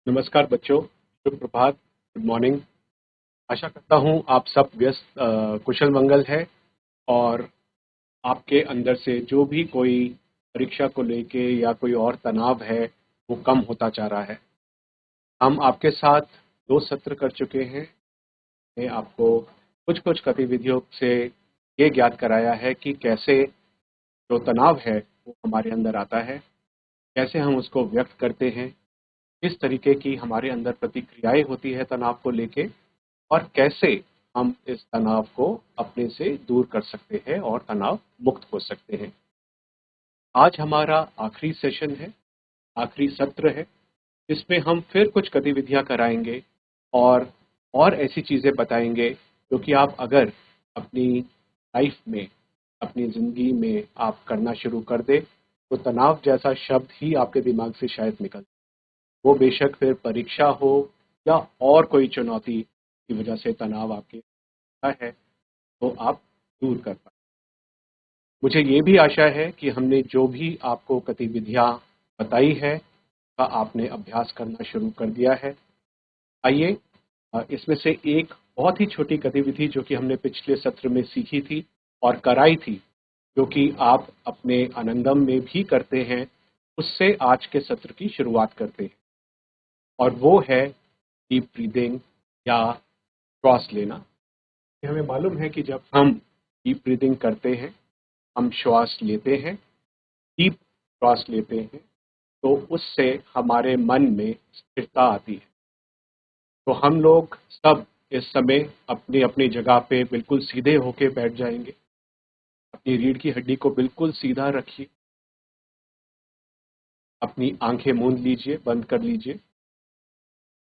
नमस्कार बच्चों, शुभ प्रभात, good morning. आशा करता हूँ आप सब व्यस्त कुशल मंगल है और आपके अंदर से जो भी कोई परीक्षा को लेके या कोई और तनाव है वो कम होता जा रहा है। हम आपके साथ 2 सत्र कर चुके हैं। मैं आपको कुछ-कुछ गतिविधियों से ये ज्ञात कराया है कि कैसे जो तनाव है वो हमारे अंदर आता है, कैसे हम उसको व्यक्त करते हैं, किस तरीके की हमारे अंदर प्रतिक्रियाएँ होती है तनाव को लेके और कैसे हम इस तनाव को अपने से दूर कर सकते हैं और तनाव मुक्त हो सकते हैं। आज हमारा आखिरी सेशन है, आखिरी सत्र है, जिसमें हम फिर कुछ गतिविधियाँ कराएँगे और ऐसी चीज़ें बताएँगे जो कि आप अगर अपनी लाइफ में, अपनी ज़िंदगी में आप करना शुरू कर दें, तो तनाव जैसा शब्द ही आपके दिमाग से शायद निकल, वो बेशक फिर परीक्षा हो या और कोई चुनौती की वजह से तनाव आपके है तो आप दूर कर पाएँ। मुझे ये भी आशा है कि हमने जो भी आपको गतिविधियाँ बताई है, का आपने अभ्यास करना शुरू कर दिया है। आइए इसमें से एक बहुत ही छोटी गतिविधि जो कि हमने पिछले सत्र में सीखी थी और कराई थी, जो कि आप अपने आनंदम में भी करते हैं, उससे आज के सत्र की शुरुआत करते हैं और वो है डीप ब्रीथिंग या श्वास लेना। हमें मालूम है कि जब हम डीप ब्रीथिंग करते हैं, हम श्वास लेते हैं, डीप श्वास लेते हैं, तो उससे हमारे मन में स्थिरता आती है। तो हम लोग सब इस समय अपनी अपनी जगह पे बिल्कुल सीधे होके बैठ जाएंगे। अपनी रीढ़ की हड्डी को बिल्कुल सीधा रखिए, अपनी आंखें मूंद लीजिए, बंद कर लीजिए।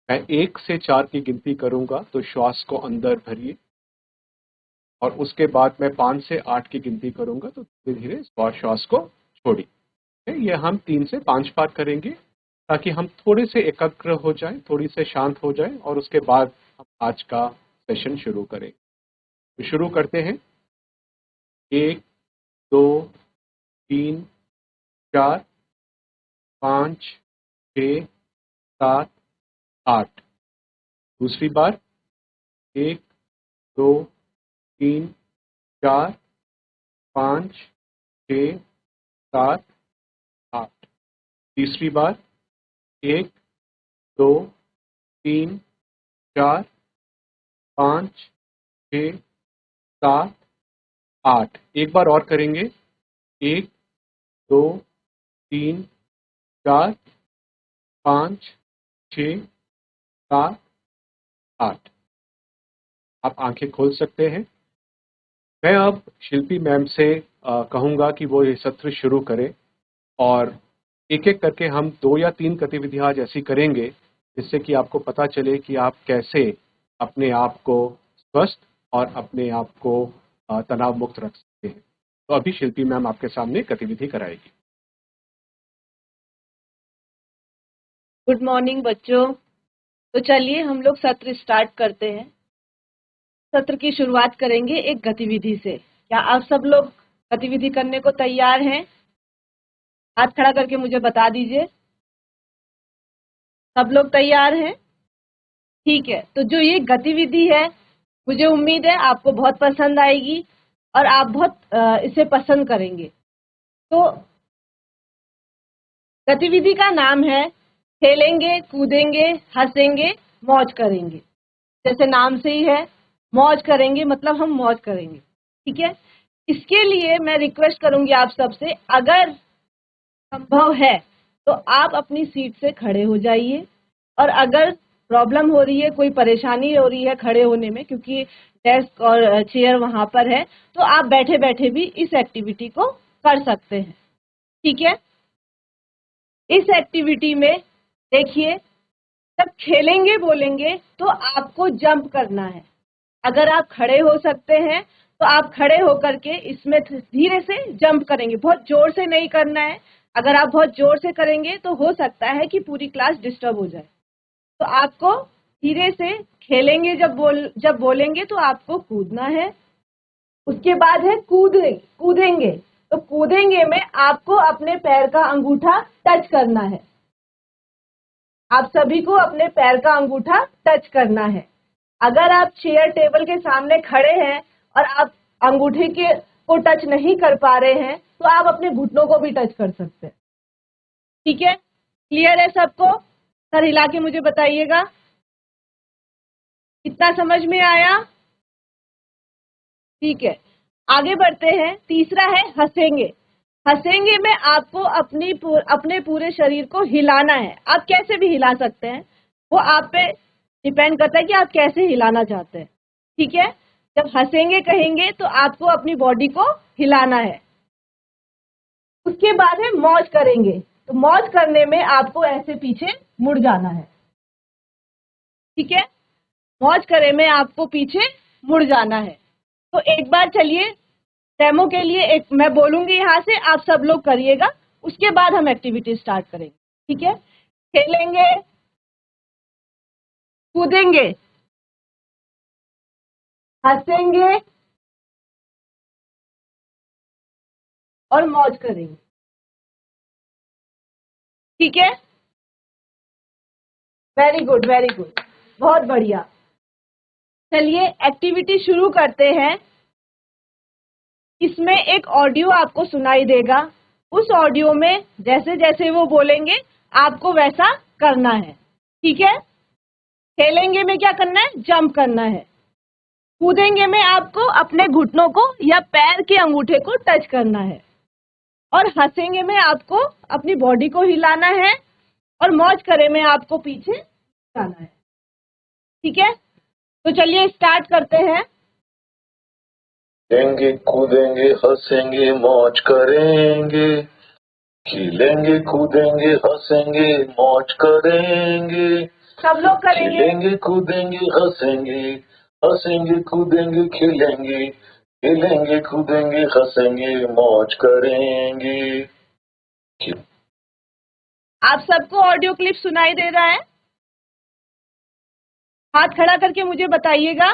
मैं 1 से 4 की गिनती करूंगा तो श्वास को अंदर भरिए और उसके बाद मैं 5 से 8 की गिनती करूंगा तो धीरे धीरे श्वास को छोड़िए। ये हम 3 से 5 बार करेंगे ताकि हम थोड़े से एकाग्र हो जाएं, थोड़ी से शांत हो जाएं और उसके बाद हम आज का सेशन शुरू करें। तो शुरू करते हैं। 1, 2, 3, 4, 5, 6, 7, 8। दूसरी बार 1, 2, 3, 4, 5, 6, 7, 8। तीसरी बार 1, 2, 3, 4, 5, 6, 7, 8। एक बार और करेंगे। 1, 2, 3, 4, 5, 6, 7, 8। आप आंखें खोल सकते हैं। मैं अब शिल्पी मैम से कहूँगा कि वो ये सत्र शुरू करें और एक-एक करके हम 2 या 3 गतिविधियाँ आज ऐसी करेंगे, जिससे कि आपको पता चले कि आप कैसे अपने आप को स्वस्थ और अपने आप को तनाव मुक्त रख सकते हैं। तो अभी शिल्पी मैम आपके सामने गतिविधि कराएगी। गुड मॉर्निंग बच्चों। तो चलिए हम लोग सत्र स्टार्ट करते हैं। सत्र की शुरुआत करेंगे एक गतिविधि से। क्या आप सब लोग गतिविधि करने को तैयार हैं? हाथ खड़ा करके मुझे बता दीजिए। सब लोग तैयार हैं? ठीक है, तो जो ये गतिविधि है, मुझे उम्मीद है आपको बहुत पसंद आएगी और आप बहुत इसे पसंद करेंगे। तो गतिविधि का नाम है खेलेंगे, कूदेंगे, हंसेंगे, मौज करेंगे। जैसे नाम से ही है, मौज करेंगे मतलब हम मौज करेंगे। ठीक है, इसके लिए मैं रिक्वेस्ट करूंगी आप सबसे, अगर संभव है तो आप अपनी सीट से खड़े हो जाइए और अगर प्रॉब्लम हो रही है, कोई परेशानी हो रही है खड़े होने में, क्योंकि डेस्क और चेयर वहां पर है, तो आप बैठे बैठे भी इस एक्टिविटी को कर सकते हैं। ठीक है, इस एक्टिविटी में देखिए, जब खेलेंगे बोलेंगे तो आपको जंप करना है। अगर आप खड़े हो सकते हैं तो आप खड़े होकर के इसमें धीरे से जंप करेंगे, बहुत जोर से नहीं करना है। अगर आप बहुत जोर से करेंगे तो हो सकता है कि पूरी क्लास डिस्टर्ब हो जाए। तो आपको धीरे से खेलेंगे, जब बोलेंगे तो आपको कूदना है। उसके बाद है कूदेंगे। तो कूदेंगे में आपको अपने पैर का अंगूठा टच करना है। आप सभी को अपने पैर का अंगूठा टच करना है। अगर आप चेयर टेबल के सामने खड़े हैं और आप अंगूठे को टच नहीं कर पा रहे हैं तो आप अपने घुटनों को भी टच कर सकते हैं। ठीक है, क्लियर है सबको? सर हिला के मुझे बताइएगा कितना समझ में आया। ठीक है, आगे बढ़ते हैं। तीसरा है हंसेंगे। हंसेंगे में आपको अपने पूरे शरीर को हिलाना है। आप कैसे भी हिला सकते हैं, वो आप पे डिपेंड करता है कि आप कैसे हिलाना चाहते हैं। ठीक है, जब हंसेंगे कहेंगे तो आपको अपनी बॉडी को हिलाना है। उसके बाद है मौज करेंगे। तो मौज करने में आपको ऐसे पीछे मुड़ जाना है। ठीक है, मौज करे में आपको पीछे मुड़ जाना है। तो एक बार चलिए डेमो के लिए एक मैं बोलूंगी यहाँ से, आप सब लोग करिएगा, उसके बाद हम एक्टिविटी स्टार्ट करेंगे। ठीक है, खेलेंगे, कूदेंगे, हंसेंगे और मौज करेंगे। ठीक है, वेरी गुड, वेरी गुड, बहुत बढ़िया। चलिए एक्टिविटी शुरू करते हैं। इसमें एक ऑडियो आपको सुनाई देगा। उस ऑडियो में जैसे जैसे वो बोलेंगे आपको वैसा करना है। ठीक है, खेलेंगे में क्या करना है, जंप करना है। कूदेंगे में आपको अपने घुटनों को या पैर के अंगूठे को टच करना है। और हंसेंगे में आपको अपनी बॉडी को हिलाना है। और मौज करे में आपको पीछे जाना है। ठीक है, तो चलिए स्टार्ट करते हैं। खेलेंगे कूदेंगे हंसेंगे मौज करेंगे, खेलेंगे कूदेंगे हंसेंगे मौज करेंगे, सब लोग करेंगे। खेलेंगे कूदेंगे हंसेंगे, हंसेंगे कूदेंगे खेलेंगे, खेलेंगे कूदेंगे हंसेंगे मौज करेंगे। आप सबको ऑडियो क्लिप सुनाई दे रहा है? हाथ खड़ा करके मुझे बताइएगा।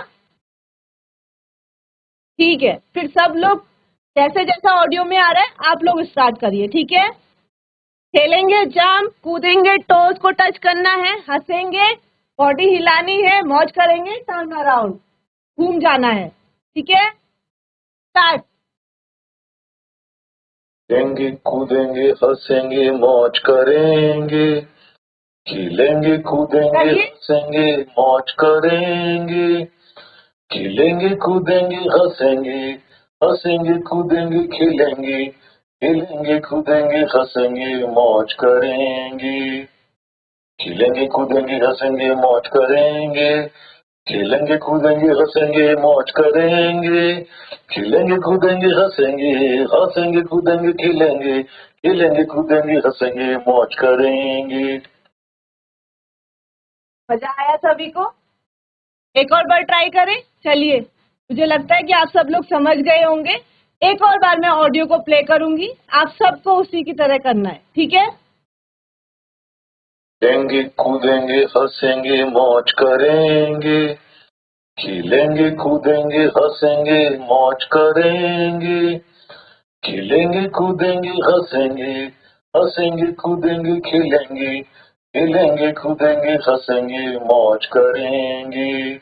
ठीक है, फिर सब लोग जैसे जैसा ऑडियो में आ रहा है आप लोग स्टार्ट करिए। ठीक है, खेलेंगे जंप, कूदेंगे टोज को टच करना है, हंसेंगे बॉडी हिलानी है, मौज करेंगे टर्न अराउंड घूम जाना है। ठीक है, स्टार्ट। खेलेंगे कूदेंगे हंसेंगे मौज करेंगे, खेलेंगे कूदेंगे हंसेंगे मौज करेंगे, खेलेंगे कूदेंगे हंसेंगे, हंसेंगे कूदेंगे खेलेंगे, खेलेंगे कूदेंगे हंसेंगे मौज करेंगे, खेलेंगे कूदेंगे हंसेंगे मौज करेंगे, खेलेंगे कूदेंगे हंसेंगे मौज करेंगे, खेलेंगे कूदेंगे हंसेंगे, हंसेंगे कूदेंगे खेलेंगे, खेलेंगे कूदेंगे हंसेंगे मौज करेंगे। मजा आया सभी को? एक और बार ट्राई करें। चलिए, मुझे लगता है कि आप सब लोग समझ गए होंगे। एक और बार मैं ऑडियो को प्ले करूंगी, आप सबको उसी की तरह करना है। ठीक है, खेलेंगे कूदेंगे हंसेंगे मौज करेंगे, खेलेंगे कूदेंगे हंसेंगे मौज करेंगे, खेलेंगे कूदेंगे हंसेंगे, हंसेंगे कूदेंगे खेलेंगे, खेलेंगे कूदेंगे हंसेंगे मौज करेंगे,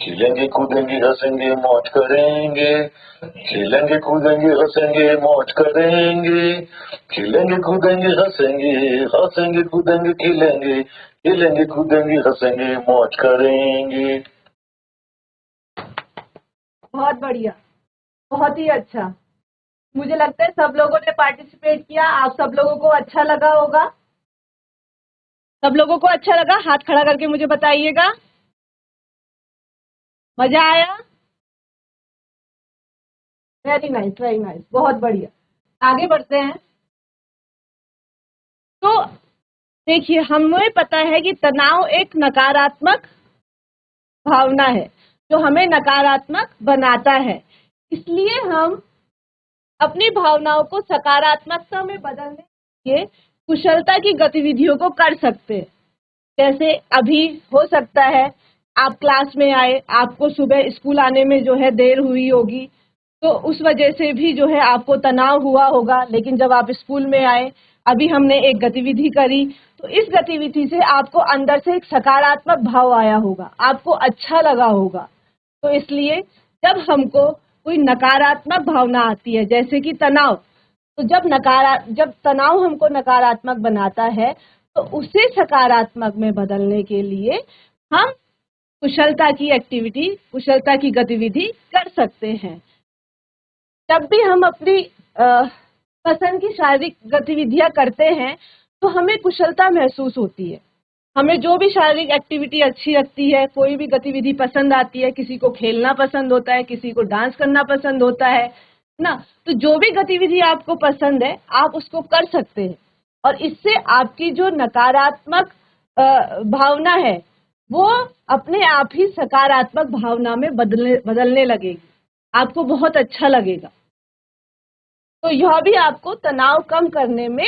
खेलेंगे कूदेंगे हंसेंगे मौज करेंगे, खेलेंगे कूदेंगे हंसेंगे मौज करेंगे, खेलेंगे कूदेंगे हंसेंगे, हंसेंगे कूदेंगे खेलेंगे, खेलेंगे कूदेंगे हंसेंगे मौज करेंगे। बहुत बढ़िया, बहुत ही अच्छा। मुझे लगता है सब लोगों ने पार्टिसिपेट किया, आप सब लोगों को अच्छा लगा होगा। सब लोगों को अच्छा लगा? हाथ खड़ा करके मुझे बताइएगा। मजा आया? वेरी नाइस, वेरी नाइस, बहुत बढ़िया। आगे बढ़ते हैं। तो देखिए, हमें पता है कि तनाव एक नकारात्मक भावना है जो हमें नकारात्मक बनाता है। इसलिए हम अपनी भावनाओं को सकारात्मकता में बदलने के लिए कुशलता की गतिविधियों को कर सकते हैं। जैसे अभी हो सकता है आप क्लास में आए, आपको सुबह स्कूल आने में जो है देर हुई होगी, तो उस वजह से भी जो है आपको तनाव हुआ होगा। लेकिन जब आप स्कूल में आए, अभी हमने एक गतिविधि करी, तो इस गतिविधि से आपको अंदर से एक सकारात्मक भाव आया होगा, आपको अच्छा लगा होगा। तो इसलिए जब हमको कोई नकारात्मक भावना आती है, जैसे कि तनाव, तो जब तनाव हमको नकारात्मक बनाता है, तो उसे सकारात्मक में बदलने के लिए हम कुशलता की गतिविधि कर सकते हैं। जब भी हम अपनी पसंद की शारीरिक गतिविधियां करते हैं, तो हमें कुशलता महसूस होती है। हमें जो भी शारीरिक एक्टिविटी अच्छी लगती है, कोई भी गतिविधि पसंद आती है, किसी को खेलना पसंद होता है, किसी को डांस करना पसंद होता है ना। तो जो भी गतिविधि आपको पसंद है, आप उसको कर सकते हैं, और इससे आपकी जो नकारात्मक भावना है, वो अपने आप ही सकारात्मक भावना में बदलने लगेगी। आपको बहुत अच्छा लगेगा। तो यह भी आपको तनाव कम करने में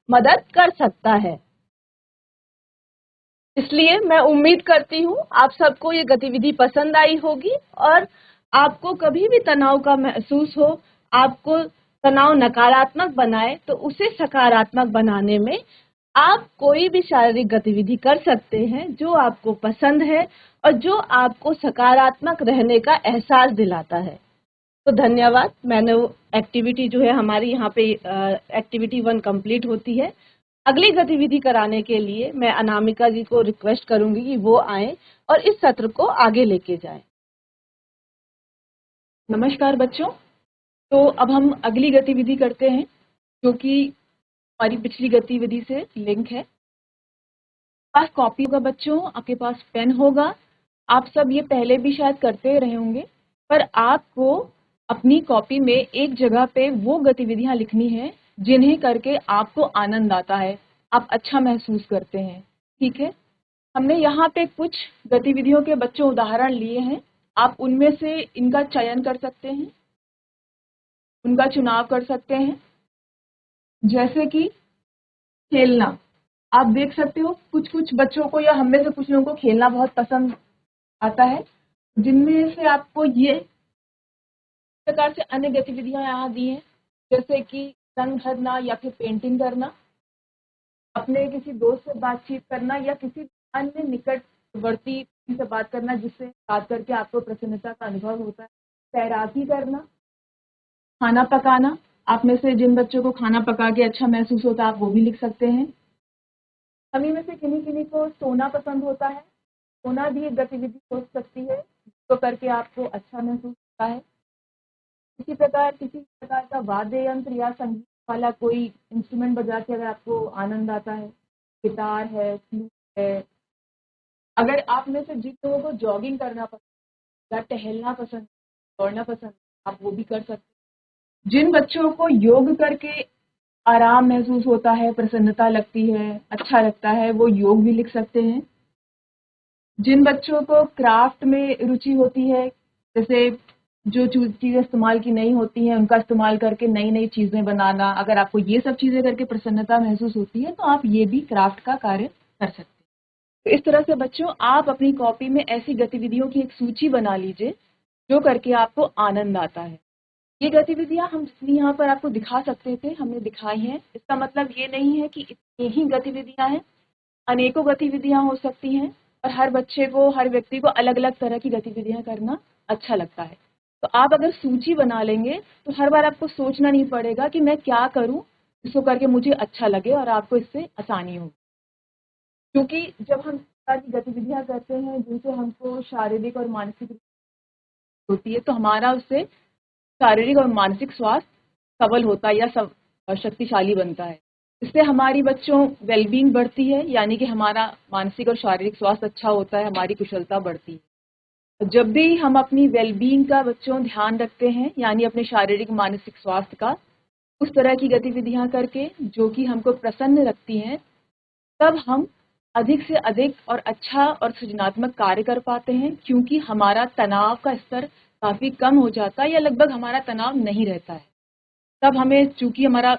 मदद कर सकता है। इसलिए मैं उम्मीद करती हूँ आप सबको ये गतिविधि पसंद आई होगी, और आपको कभी भी तनाव का महसूस हो, आपको तनाव नकारात्मक बनाए, तो उसे सकारात्मक बनाने में आप कोई भी शारीरिक गतिविधि कर सकते हैं जो आपको पसंद है और जो आपको सकारात्मक रहने का एहसास दिलाता है। तो धन्यवाद। मैंने वो एक्टिविटी जो है हमारी यहाँ पे एक्टिविटी 1 कंप्लीट होती है। अगली गतिविधि कराने के लिए मैं अनामिका जी को रिक्वेस्ट करूंगी कि वो आए और इस सत्र को आगे लेके जाएं। नमस्कार बच्चों। तो अब हम अगली गतिविधि करते हैं, जो कि हमारी पिछली गतिविधि से लिंक है। पास कॉपी होगा बच्चों, आपके पास पेन होगा। आप सब ये पहले भी शायद करते रहे होंगे, पर आपको अपनी कॉपी में एक जगह पे वो गतिविधियां लिखनी है जिन्हें करके आपको आनंद आता है, आप अच्छा महसूस करते हैं। ठीक है, हमने यहाँ पे कुछ गतिविधियों के बच्चों उदाहरण लिए हैं। आप उनमें से इनका चयन कर सकते हैं, उनका चुनाव कर सकते हैं। जैसे कि खेलना, आप देख सकते हो कुछ कुछ बच्चों को या हम में से कुछ लोगों को खेलना बहुत पसंद आता है, जिनमें से आपको ये प्रकार से अन्य गतिविधियां यहाँ दी हैं, जैसे कि रंग भरना या फिर पेंटिंग करना, अपने किसी दोस्त से बातचीत करना या किसी अन्य निकटवर्ती से बात करना जिससे बात करके आपको प्रसन्नता का अनुभव होता है, तैराकी करना, खाना पकाना। आप में से जिन बच्चों को खाना पका के अच्छा महसूस होता है, आप वो भी लिख सकते हैं। हमें में से किन्हीं किन्हीं को सोना पसंद होता है, सोना भी एक गतिविधि हो सकती है जो करके आपको अच्छा महसूस होता है। इसी प्रकार किसी प्रकार का वाद्य यंत्र या संगीत वाला कोई इंस्ट्रूमेंट बजा के अगर आपको आनंद आता है, गिटार है, फ्लूट है। अगर आप में से जिन लोगों को जॉगिंग करना पसंद या टहलना पसंद, दौड़ना पसंद, आप वो भी कर सकते हैं। जिन बच्चों को योग करके आराम महसूस होता है, प्रसन्नता लगती है, अच्छा लगता है, वो योग भी लिख सकते हैं। जिन बच्चों को क्राफ्ट में रुचि होती है, जैसे जो चीज़ें इस्तेमाल की नहीं होती हैं उनका इस्तेमाल करके नई नई चीज़ें बनाना, अगर आपको ये सब चीज़ें करके प्रसन्नता महसूस होती है तो आप ये भी क्राफ्ट का कार्य कर सकते हैं। तो इस तरह से बच्चों आप अपनी कॉपी में ऐसी गतिविधियों की एक सूची बना लीजिए जो करके आपको आनंद आता है। ये गतिविधियां हम जितनी यहाँ पर आपको दिखा सकते थे हमने दिखाई हैं। इसका मतलब ये नहीं है कि इतनी ही गतिविधियां हैं, अनेकों गतिविधियां हो सकती हैं, और हर बच्चे को, हर व्यक्ति को अलग अलग तरह की गतिविधियां करना अच्छा लगता है। तो आप अगर सूची बना लेंगे तो हर बार आपको सोचना नहीं पड़ेगा कि मैं क्या करूं जिसको करके मुझे अच्छा लगे और आपको इससे आसानी हो। क्योंकि जब हम सारी गतिविधियां करते हैं जिनसे हमको शारीरिक और मानसिक होती है, तो हमारा उससे शारीरिक और मानसिक स्वास्थ्य सबल होता है या शक्तिशाली बनता है। इससे हमारी बच्चों वेलबींग बढ़ती है, यानी कि हमारा मानसिक और शारीरिक स्वास्थ्य अच्छा होता है, हमारी कुशलता बढ़ती है। जब भी हम अपनी वेलबींग का बच्चों ध्यान रखते हैं, यानी अपने शारीरिक मानसिक स्वास्थ्य का, उस तरह की गतिविधियां करके जो कि हमको प्रसन्न रखती हैं, तब हम अधिक से अधिक और अच्छा और सृजनात्मक कार्य कर पाते हैं, क्योंकि हमारा तनाव का स्तर काफ़ी कम हो जाता है या लगभग हमारा तनाव नहीं रहता है। तब हमें, चूंकि हमारा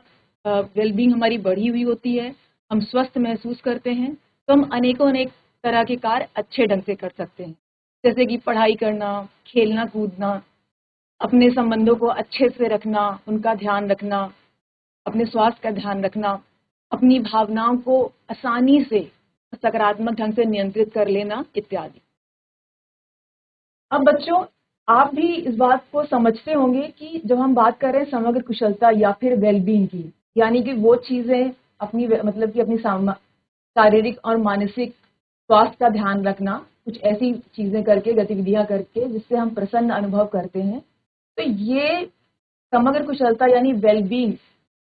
वेलबींग हमारी बढ़ी हुई होती है, हम स्वस्थ महसूस करते हैं, तो हम अनेक तरह के कार्य अच्छे ढंग से कर सकते हैं, जैसे कि पढ़ाई करना, खेलना कूदना, अपने संबंधों को अच्छे से रखना, उनका ध्यान रखना, अपने स्वास्थ्य का ध्यान रखना। अपनी भावनाओं को आसानी से सकारात्मक ढंग से नियंत्रित कर लेना इत्यादि। अब बच्चों, आप भी इस बात को समझते होंगे कि जब हम बात कर रहे हैं समग्र कुशलता या फिर वेलबींग की, यानी कि वो चीजें अपनी मतलब कि अपनी शारीरिक और मानसिक स्वास्थ्य का ध्यान रखना, कुछ ऐसी चीजें करके, गतिविधियां करके जिससे हम प्रसन्न अनुभव करते हैं, तो ये समग्र कुशलता यानी वेलबींग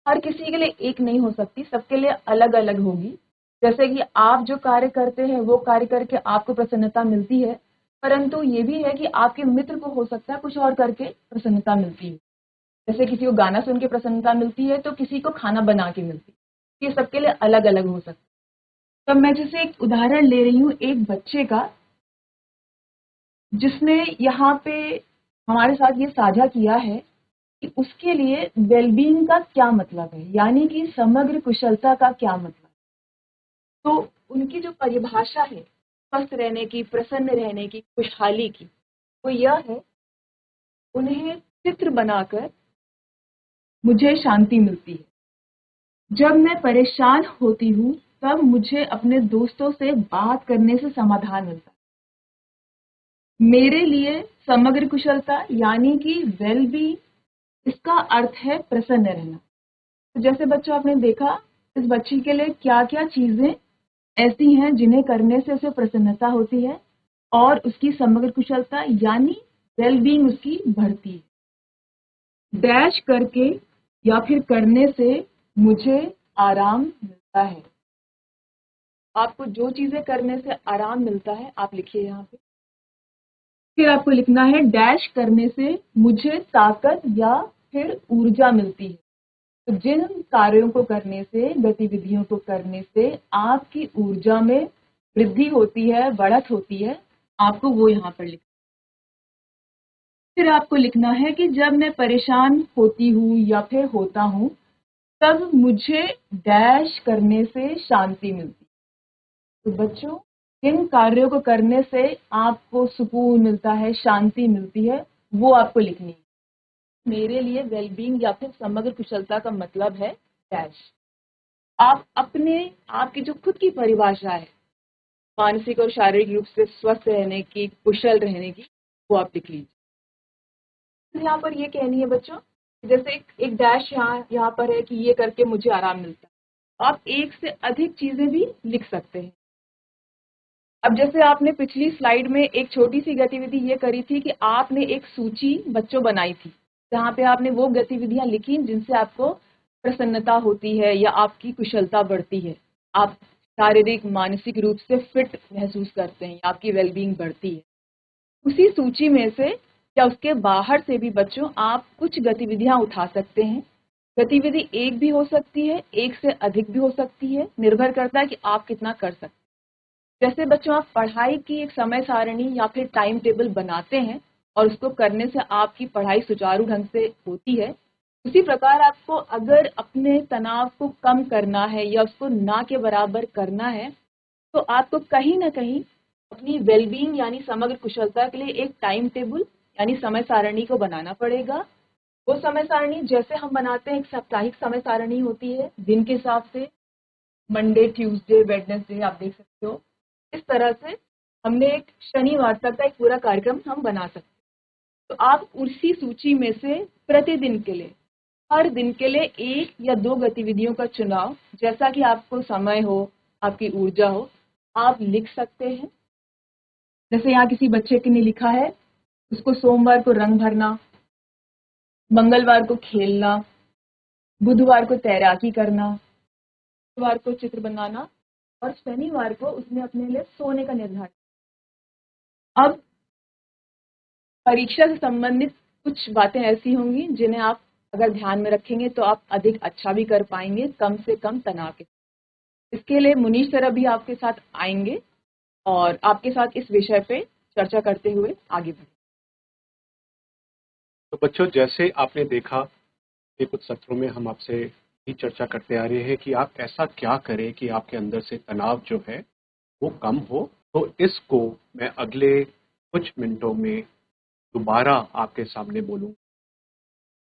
हर किसी के लिए एक नहीं हो सकती, सबके लिए अलग अलग होगी। जैसे कि आप जो कार्य करते हैं वो कार्य करके आपको प्रसन्नता मिलती है, परंतु ये भी है कि आपके मित्र को हो सकता है कुछ और करके प्रसन्नता मिलती है। जैसे किसी को गाना सुन के प्रसन्नता मिलती है तो किसी को खाना बना के मिलती है। ये सबके लिए अलग अलग हो सकता है। तो मैं जैसे एक उदाहरण ले रही हूँ एक बच्चे का, जिसने यहाँ पे हमारे साथ ये साझा किया है कि उसके लिए वेलबींग का क्या मतलब है, यानी कि समग्र कुशलता का क्या मतलब है। तो उनकी जो परिभाषा है स्वस्थ रहने की, प्रसन्न रहने की, खुशहाली की, वो यह है, उन्हें चित्र बनाकर मुझे शांति मिलती है। जब मैं परेशान होती हूँ तब मुझे अपने दोस्तों से बात करने से समाधान मिलता है। मेरे लिए समग्र कुशलता यानी कि वेलबींग, इसका अर्थ है प्रसन्न रहना। तो जैसे बच्चों आपने देखा, इस बच्ची के लिए क्या क्या चीजें ऐसी हैं जिन्हें करने से उसे प्रसन्नता होती है और उसकी समग्र कुशलता यानी वेलबींग उसकी बढ़ती है। डैश करके या फिर करने से मुझे आराम मिलता है। आपको जो चीजें करने से आराम मिलता है आप लिखिए यहाँ पे। फिर आपको लिखना है डैश करने से मुझे ताकत या फिर ऊर्जा मिलती है। तो जिन कार्यों को करने से, गतिविधियों को करने से आपकी ऊर्जा में वृद्धि होती है, बढ़त होती है, आपको वो यहाँ पर लिखना। फिर आपको लिखना है कि जब मैं परेशान होती हूँ या फिर होता हूँ तब मुझे डैश करने से शांति मिलती है। तो बच्चों, किन कार्यों को करने से आपको सुकून मिलता है, शांति मिलती है, वो आपको लिखनी है। मेरे लिए वेलबींग या फिर समग्र कुशलता का मतलब है डैश। आप आपकी जो खुद की परिभाषा है मानसिक और शारीरिक रूप से स्वस्थ रहने की, कुशल रहने की, वो आप लिख लीजिए। तो यहाँ पर ये कहनी है बच्चों, जैसे एक डैश यहाँ पर है कि ये करके मुझे आराम मिलता है। आप एक से अधिक चीजें भी लिख सकते हैं। अब जैसे आपने पिछली स्लाइड में एक छोटी सी गतिविधि ये करी थी कि आपने एक सूची बच्चों बनाई थी, जहाँ पे आपने वो गतिविधियां लिखी जिनसे आपको प्रसन्नता होती है या आपकी कुशलता बढ़ती है, आप शारीरिक मानसिक रूप से फिट महसूस करते हैं, आपकी वेलबींग बढ़ती है। उसी सूची में से या उसके बाहर से भी बच्चों आप कुछ गतिविधियां उठा सकते हैं। गतिविधि एक भी हो सकती है, एक से अधिक भी हो सकती है, निर्भर करता है कि आप कितना कर सकते हैं। जैसे बच्चों आप पढ़ाई की एक समय सारणी या फिर टाइम टेबल बनाते हैं और उसको करने से आपकी पढ़ाई सुचारू ढंग से होती है, उसी प्रकार आपको अगर अपने तनाव को कम करना है या उसको ना के बराबर करना है, तो आपको कहीं ना कहीं अपनी वेलबींग यानी समग्र कुशलता के लिए एक टाइम टेबल यानी समय सारणी को बनाना पड़ेगा। वो समय सारणी जैसे हम बनाते हैं, एक साप्ताहिक समय सारणी होती है दिन के हिसाब से, मंडे, ट्यूसडे, वेडनेसडे, आप देख सकते हो। इस तरह से हमने एक शनिवार तक का एक पूरा कार्यक्रम हम बना सकते हैं। तो आप उसी सूची में से प्रतिदिन के लिए, हर दिन के लिए एक या दो गतिविधियों का चुनाव, जैसा कि आपको समय हो, आपकी ऊर्जा हो, आप लिख सकते हैं। जैसे यहाँ किसी बच्चे ने लिखा है, उसको सोमवार को रंग भरना, मंगलवार को खेलना, बुधवार को तैराकी करना, शुक्रवार को चित्र बनाना और शनिवार को उसने अपने लिए सोने का निर्धारण। अब परीक्षा से संबंधित कुछ बातें ऐसी होंगी जिन्हें आप अगर ध्यान में रखेंगे तो आप अधिक अच्छा भी कर पाएंगे, कम से कम तनाव के। इसके लिए मुनीश सर भी आपके साथ आएंगे और आपके साथ इस विषय पे चर्चा करते हुए आगे बढ़ेंगे। तो बच्चों, जैसे आपने देखा कि कुछ सत्रों में हम आपसे ही चर्चा करते आ रहे हैं कि आप ऐसा क्या करें कि आपके अंदर से तनाव जो है वो कम हो। तो इसको मैं अगले कुछ मिनटों में दोबारा आपके सामने बोलूं।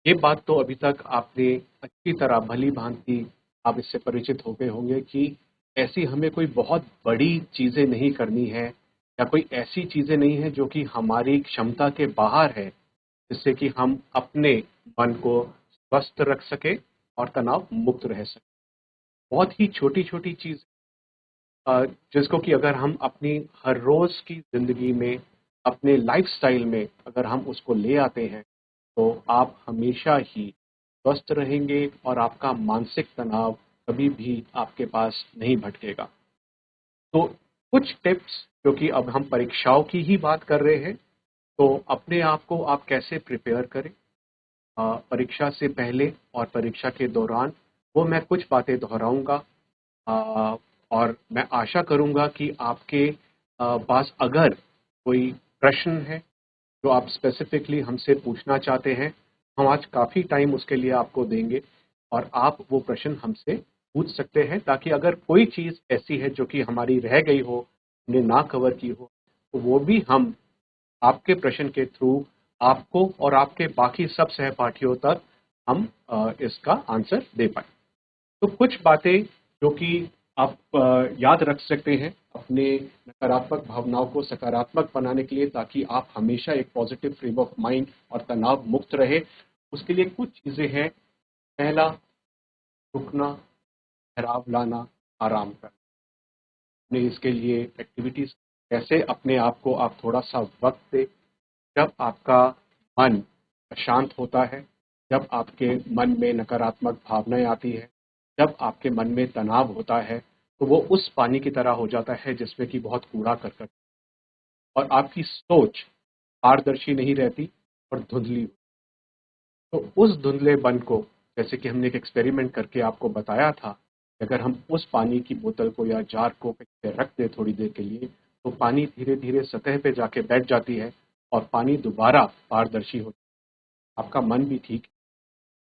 ये बात तो अभी तक आपने अच्छी तरह भली भांति आप इससे परिचित हो गए होंगे कि ऐसी हमें कोई बहुत बड़ी चीज़ें नहीं करनी है या कोई ऐसी चीज़ें नहीं है जो कि हमारी क्षमता के बाहर है, जिससे कि हम अपने मन को स्वस्थ रख सकें और तनाव मुक्त रह सकें। बहुत ही छोटी-छोटी चीज़ जिसको कि अगर हम अपनी हर रोज़ की ज़िंदगी में, अपने लाइफ़स्टाइल में अगर हम उसको ले आते हैं, तो आप हमेशा ही स्वस्थ रहेंगे और आपका मानसिक तनाव कभी भी आपके पास नहीं भटकेगा। तो कुछ टिप्स, क्योंकि अब हम परीक्षाओं की ही बात कर रहे हैं, तो अपने आप को आप कैसे प्रिपेयर करें परीक्षा से पहले और परीक्षा के दौरान, वो मैं कुछ बातें दोहराऊँगा। और मैं आशा करूँगा कि आपके पास अगर कोई प्रश्न है जो आप स्पेसिफिकली हमसे पूछना चाहते हैं, हम आज काफ़ी टाइम उसके लिए आपको देंगे और आप वो प्रश्न हमसे पूछ सकते हैं, ताकि अगर कोई चीज़ ऐसी है जो कि हमारी रह गई हो, हमने ना कवर की हो, तो वो भी हम आपके प्रश्न के थ्रू आपको और आपके बाकी सब सहपाठियों तक हम इसका आंसर दे पाएँ। तो कुछ बातें जो कि आप याद रख सकते हैं अपने नकारात्मक भावनाओं को सकारात्मक बनाने के लिए, ताकि आप हमेशा एक पॉजिटिव फ्रेम ऑफ माइंड और तनाव मुक्त रहे। उसके लिए कुछ चीज़ें हैं। पहला, रुकना, ठहराव लाना, आराम करना। अपने इसके लिए एक्टिविटीज़ कैसे अपने आप को आप थोड़ा-सा वक़्त दें। जब आपका मन अशांत होता है, जब आपके मन में नकारात्मक भावनाएँ आती हैं, जब आपके मन में तनाव होता है, तो वो उस पानी की तरह हो जाता है जिसमें कि बहुत कूड़ा-करकट और आपकी सोच पारदर्शी नहीं रहती और धुंधली। तो उस धुंधलेपन को, जैसे कि हमने एक एक्सपेरिमेंट करके आपको बताया था, कि अगर हम उस पानी की बोतल को या जार को कहीं पे रख दें थोड़ी देर के लिए, तो पानी धीरे-धीरे सतह पे जाके बैठ जाती है और पानी दोबारा पारदर्शी हो। आपका मन भी ठीक है।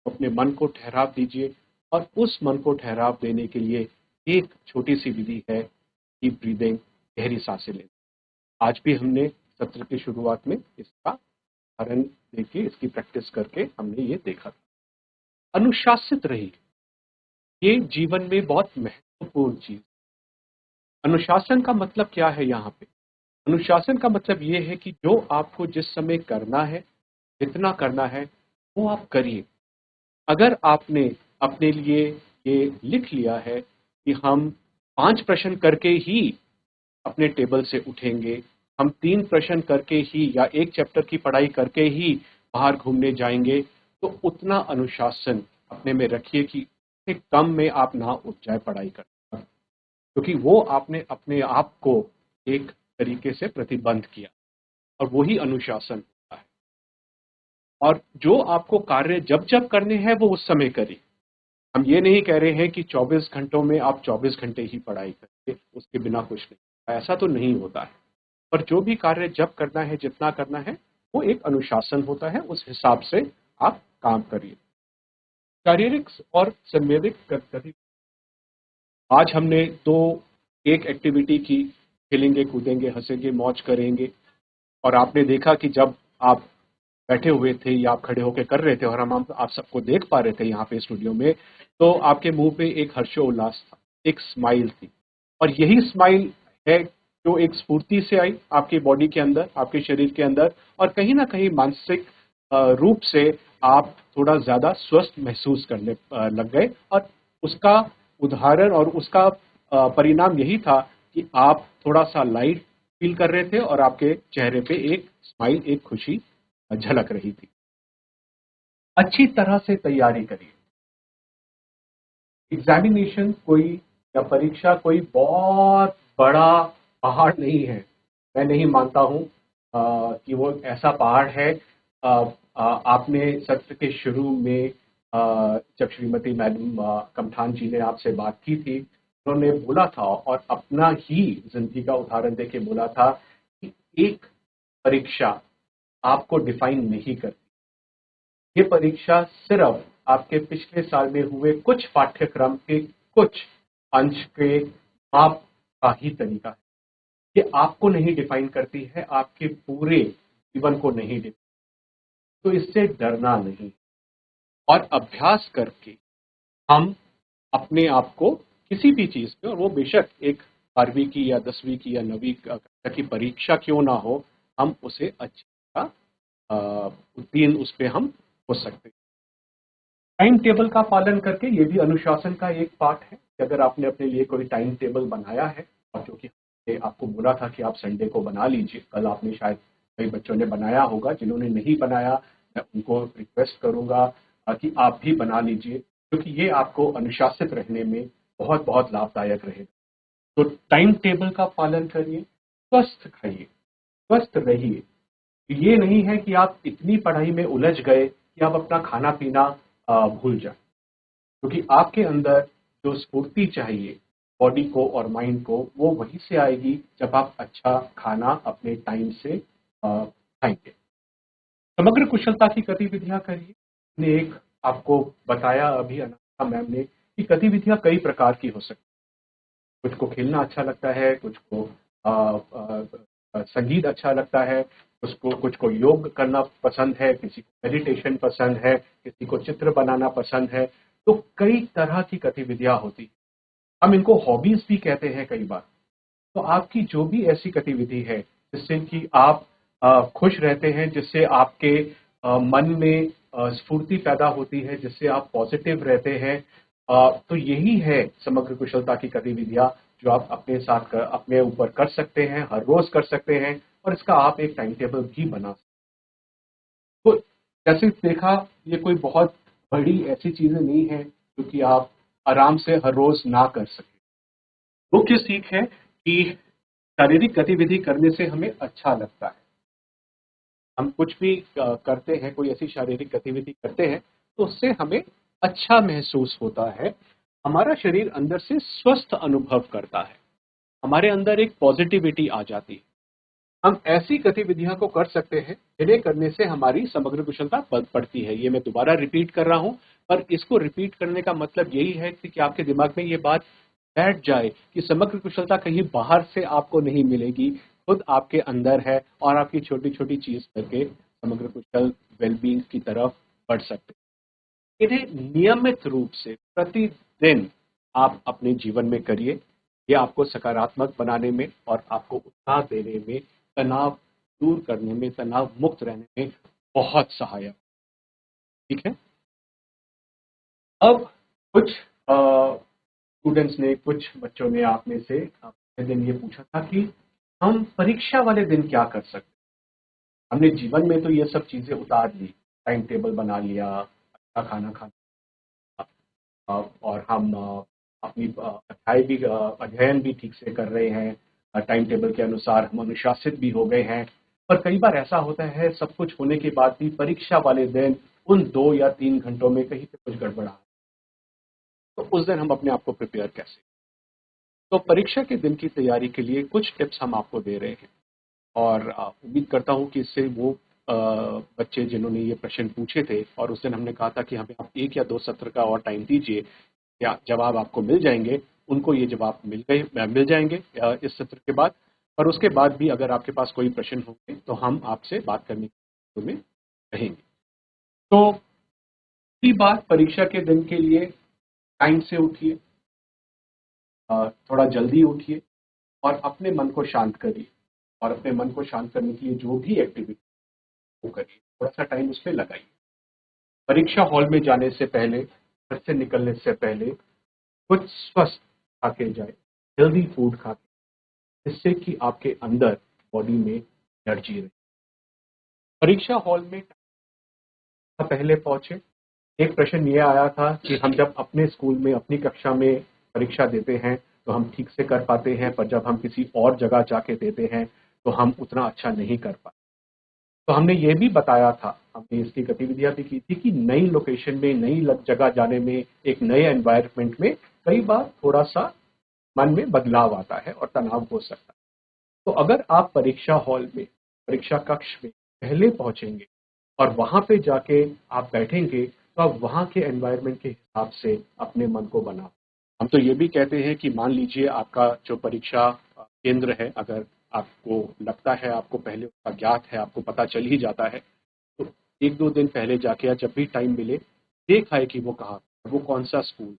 तो अपने मन को ठहराव दीजिए और उस मन को ठहराव देने के लिए एक छोटी-सी विधि है डीप ब्रीथिंग, गहरी सांसें लेना। आज भी हमने सत्र की शुरुआत में इसका उदाहरण देके, इसकी प्रैक्टिस करके हमने ये देखा था। अनुशासित रहिए, ये जीवन में बहुत महत्वपूर्ण चीज़। अनुशासन का मतलब क्या है यहाँ पे? अनुशासन का मतलब ये है कि जो आपको जिस समय करना है, जितना करना है, वो आप करिए। अगर आपने अपने लिए ये लिख लिया है कि हम 5 प्रश्न करके ही अपने टेबल से उठेंगे, हम 3 प्रश्न करके ही या 1 चैप्टर की पढ़ाई करके ही बाहर घूमने जाएँगे, तो उतना अनुशासन अपने में रखिए कि उससे कम में आप ना उठ जाए पढ़ाई करने। क्योंकि वो आपने अपने आप को एक तरीके से प्रतिबंध किया और वही अनुशासन होता है। और जो आपको कार्य जब-जब करने हैं, वो उस समय करिए। हम ये नहीं कह रहे हैं कि 24 घंटों में आप 24 घंटे ही पढ़ाई करिए, उसके बिना कुछ नहीं। ऐसा तो नहीं होता है। पर जो भी कार्य जब करना है, जितना करना है, वो एक अनुशासन होता है, उस हिसाब से आप काम करिए। शारीरिक और संवेदिक गति। आज हमने 2 एक एक्टिविटी की, खेलेंगे, कूदेंगे, हँसेंगे, मौज करेंगे, और आपने देखा कि जब आप बैठे हुए थे या आप खड़े होके कर रहे थे और हम आप सबको देख पा रहे थे यहाँ पे स्टूडियो में, तो आपके मुँह पे एक हर्षोल्लास था, एक स्माइल थी। और यही स्माइल है जो एक स्फूर्ति से आई आपकी बॉडी के अंदर, आपके शरीर के अंदर, और कहीं न कहीं मानसिक रूप से आप थोड़ा ज़्यादा स्वस्थ महसूस करने लग गए। और उसका उदाहरण और उसका परिणाम यही था कि आप थोड़ा-सा लाइट फ़ील कर रहे थे और आपके चेहरे पे एक स्माइल, एक खुशी झलक रही थी। अच्छी तरह से तैयारी करिए। एग्ज़ामिनेशन कोई या परीक्षा कोई बहुत बड़ा पहाड़ नहीं है। मैं नहीं मानता हूँ कि वो ऐसा पहाड़ है। आपने सत्र के शुरू में जब श्रीमती मैडम कमठान जी ने आपसे बात की थी, उन्होंने बोला था और अपना ही ज़िंदगी का उदाहरण देके बोला था कि एक परीक्षा आपको डिफ़ाइन नहीं करती। ये परीक्षा सिर्फ आपके पिछले साल में हुए कुछ पाठ्यक्रम के कुछ अंश के माप का ही तरीका है। ये आपको नहीं डिफाइन करती है, आपके पूरे जीवन को नहीं डिफाइन। तो इससे डरना नहीं, और अभ्यास करके हम अपने आप को किसी भी चीज़ पे, और वो बेशक एक 12वीं की या 10वीं की या 9वीं कक्षा की परीक्षा क्यों ना हो, हम उसे अच्छी तरह उत्तीर्ण उस पे हम हो सकते हैं। टाइम टेबल का पालन करके, ये भी अनुशासन का एक पार्ट है कि अगर आपने अपने लिए कोई टाइम टेबल बनाया है, और जो कि आपको बोला था कि आप संडे को बना लीजिए, कल आपने शायद कई बच्चों ने बनाया होगा, जिन्होंने नहीं बनाया मैं उनको रिक्वेस्ट करूंगा कि आप भी बना लीजिए, क्योंकि ये आपको अनुशासित रहने में बहुत बहुत लाभदायक रहेगा। तो टाइम टेबल का पालन करिए, स्वस्थ खाइए, स्वस्थ रहिए। ये नहीं है कि आप इतनी पढ़ाई में उलझ गए कि आप अपना खाना पीना भूल जाए, क्योंकि आपके अंदर जो स्फूर्ति चाहिए बॉडी को और माइंड को, वो वहीं से आएगी जब आप अच्छा खाना अपने टाइम से खाएंगे। समग्र कुशलता की गतिविधियां करिए। ने एक आपको बताया अभी अनामिका मैम ने कि गतिविधियां कई प्रकार की हो सकती हैं। कुछ को खेलना अच्छा लगता है, कुछ को संगीत अच्छा लगता है, कुछ को योग करना पसंद है, किसी को मेडिटेशन पसंद है, किसी को चित्र बनाना पसंद है। तो कई तरह की गतिविधियां होती हैं। हम इनको हॉबीज भी कहते हैं कई बार। तो आपकी जो भी ऐसी गतिविधि है जिससे कि आप खुश रहते हैं, जिससे आपके मन में स्फूर्ति पैदा होती है, जिससे आप पॉजिटिव रहते हैं, तो यही है समग्र कुशलता की गतिविधियां जो आप अपने साथ अपने ऊपर कर सकते हैं, हर रोज कर सकते हैं, और इसका आप एक टाइम टेबल भी बना सकते हैं। तो जैसे देखा, ये कोई बहुत बड़ी ऐसी चीजें नहीं है जो कि आप आराम से हर रोज ना कर सकें। मुख्य सीख है कि शारीरिक गतिविधि करने से हमें अच्छा लगता है। हम कुछ भी करते हैं, कोई ऐसी शारीरिक गतिविधि करते हैं, तो उससे हमें अच्छा महसूस होता है। हमारा शरीर अंदर से स्वस्थ अनुभव करता है, हमारे अंदर एक पॉजिटिविटी आ जाती है। हम ऐसी गतिविधियां को कर सकते हैं जिन्हें करने से हमारी समग्र कुशलता बढ़ती है। ये मैं दोबारा रिपीट कर रहा हूं, पर इसको रिपीट करने का मतलब यही है कि आपके दिमाग में ये बात बैठ जाए कि समग्र कुशलता कहीं बाहर से आपको नहीं मिलेगी, खुद आपके अंदर है, और आपकी छोटी छोटी चीज करके समग्र कुशल वेलबींग की तरफ बढ़ सकते हैं। इन्हें नियमित रूप से प्रतिदिन आप अपने जीवन में करिए। ये आपको सकारात्मक बनाने में और आपको उत्साह देने में, तनाव दूर करने में, तनाव मुक्त रहने में बहुत सहायक। ठीक है। अब कुछ स्टूडेंट्स ने, कुछ बच्चों ने आप में से पहले दिन ये पूछा था कि हम परीक्षा वाले दिन क्या कर सकते हैं। हमने जीवन में तो ये सब चीजें उतार ली, टाइम टेबल बना लिया, अच्छा खाना खाना, और हम अपनी अध्ययन भी ठीक से कर रहे हैं, टाइम टेबल के अनुसार हम अनुशासित भी हो गए हैं। पर कई बार ऐसा होता है, सब कुछ होने के बाद भी परीक्षा वाले दिन उन 2 या 3 घंटों में कहीं पे कुछ गड़बड़ा, तो उस दिन हम अपने आप को प्रिपेयर कैसे। तो परीक्षा के दिन की तैयारी के लिए कुछ टिप्स हम आपको दे रहे हैं, और उम्मीद करता हूं कि इससे वो बच्चे जिन्होंने ये प्रश्न पूछे थे, और उस दिन हमने कहा था कि हमें आप 1 या 2 सत्र का और टाइम दीजिए, या जवाब आपको मिल जाएंगे, उनको ये जवाब मिल जाएंगे इस सत्र के बाद। और उसके बाद भी अगर आपके पास कोई प्रश्न होंगे तो हम आपसे बात करने के में रहेंगे। तो पहली बात, परीक्षा के दिन के लिए टाइम से उठिए, थोड़ा जल्दी उठिए, और अपने मन को शांत करिए। और अपने मन को शांत करने के लिए जो भी एक्टिविटी वो करिए, थोड़ा सा टाइम उसमें लगाइए। परीक्षा हॉल में जाने से पहले, घर से निकलने से पहले कुछ स्वस्थ खा के जाए, हेल्दी फूड खा के, जिससे कि आपके अंदर बॉडी में एनर्जी रहे। परीक्षा हॉल में पहले पहुंचे। एक प्रश्न ये आया था कि हम जब अपने स्कूल में, अपनी कक्षा में परीक्षा देते हैं तो हम ठीक से कर पाते हैं, पर जब हम किसी और जगह जाके देते हैं तो हम उतना अच्छा नहीं कर पाते। तो हमने ये भी बताया था, हमने इसकी गतिविधियां भी की थी कि नई लोकेशन में, नई जगह जाने में, एक नए एनवायरनमेंट में कई बार थोड़ा सा मन में बदलाव आता है और तनाव हो सकता है। तो अगर आप परीक्षा हॉल में, परीक्षा कक्ष में पहले पहुंचेंगे और वहां पे जाके आप बैठेंगे, तो आप वहां के एनवायरनमेंट के हिसाब से अपने मन को बनाओ। हम तो ये भी कहते हैं कि मान लीजिए आपका जो परीक्षा केंद्र है, अगर आपको लगता है, आपको पहले उसका ज्ञात है, आपको पता चल ही जाता है, तो 1-2 दिन पहले जाके या जब भी टाइम मिले, देख आए कि वो कहाँ, वो कौन सा स्कूल,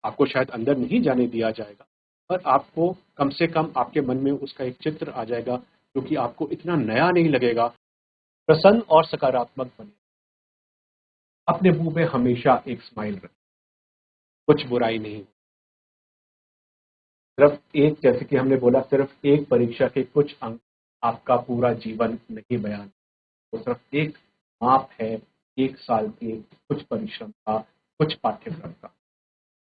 आपको शायद अंदर नहीं जाने दिया जाएगा, पर आपको कम से कम आपके मन में उसका एक चित्र आ जाएगा, जो कि आपको इतना नया नहीं लगेगा, प्रसन्न और सकारात्मक बने। अपने मुंह में हमेशा एक स्माइल रखें, कुछ बुराई नहीं। सिर्फ एक, जैसे कि हमने बोला, सिर्फ एक परीक्षा के कुछ अंक आपका पूरा जीवन नहीं बयान, वो सिर्फ एक माप है, 1 साल के कुछ परिश्रम का, कुछ पाठ्यक्रम का,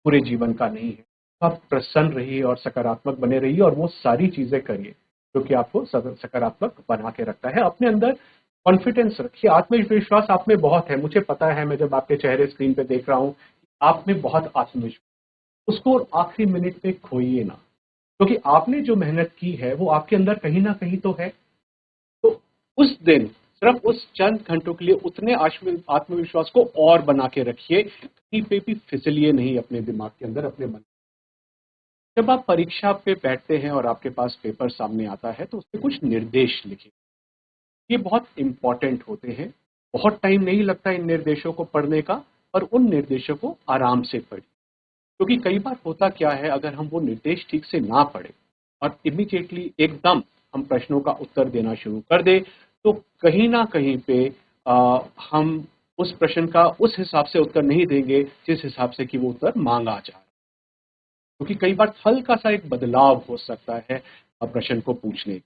पूरे जीवन का नहीं है। तो आप प्रसन्न रहिए और सकारात्मक बने रहिए और वो सारी चीजें करिए जो कि आपको सकारात्मक बना के रखता है। अपने अंदर कॉन्फिडेंस रखिए, आत्मविश्वास आप में बहुत है, मुझे पता है, मैं जब आपके चेहरे स्क्रीन पे देख रहा हूँ, आप में बहुत आत्मविश्वास, उसको आखिरी मिनट में खोइए ना, क्योंकि आपने जो मेहनत की है वो आपके अंदर कहीं ना कहीं तो है। तो उस दिन सिर्फ उस चंद घंटों के लिए उतने आत्मविश्वास को और बना के रखिए, कहीं पे भी फिसलिए नहीं अपने दिमाग के अंदर, अपने मन। जब आप परीक्षा पे बैठते हैं और आपके पास पेपर सामने आता है तो उसमें कुछ निर्देश लिखिए, ये बहुत इंपॉर्टेंट होते हैं। बहुत टाइम नहीं लगता इन निर्देशों को पढ़ने का, पर उन निर्देशों को आराम से पढ़िए, क्योंकि कई बार होता क्या है, अगर हम वो निर्देश ठीक से ना पढ़े और इमीडिएटली एकदम हम प्रश्नों का उत्तर देना शुरू कर दे, तो कहीं ना कहीं पे हम उस प्रश्न का उस हिसाब से उत्तर नहीं देंगे जिस हिसाब से कि वो उत्तर मांगा जा रहा है, क्योंकि कई बार हल्का सा एक बदलाव हो सकता है प्रश्न को पूछने।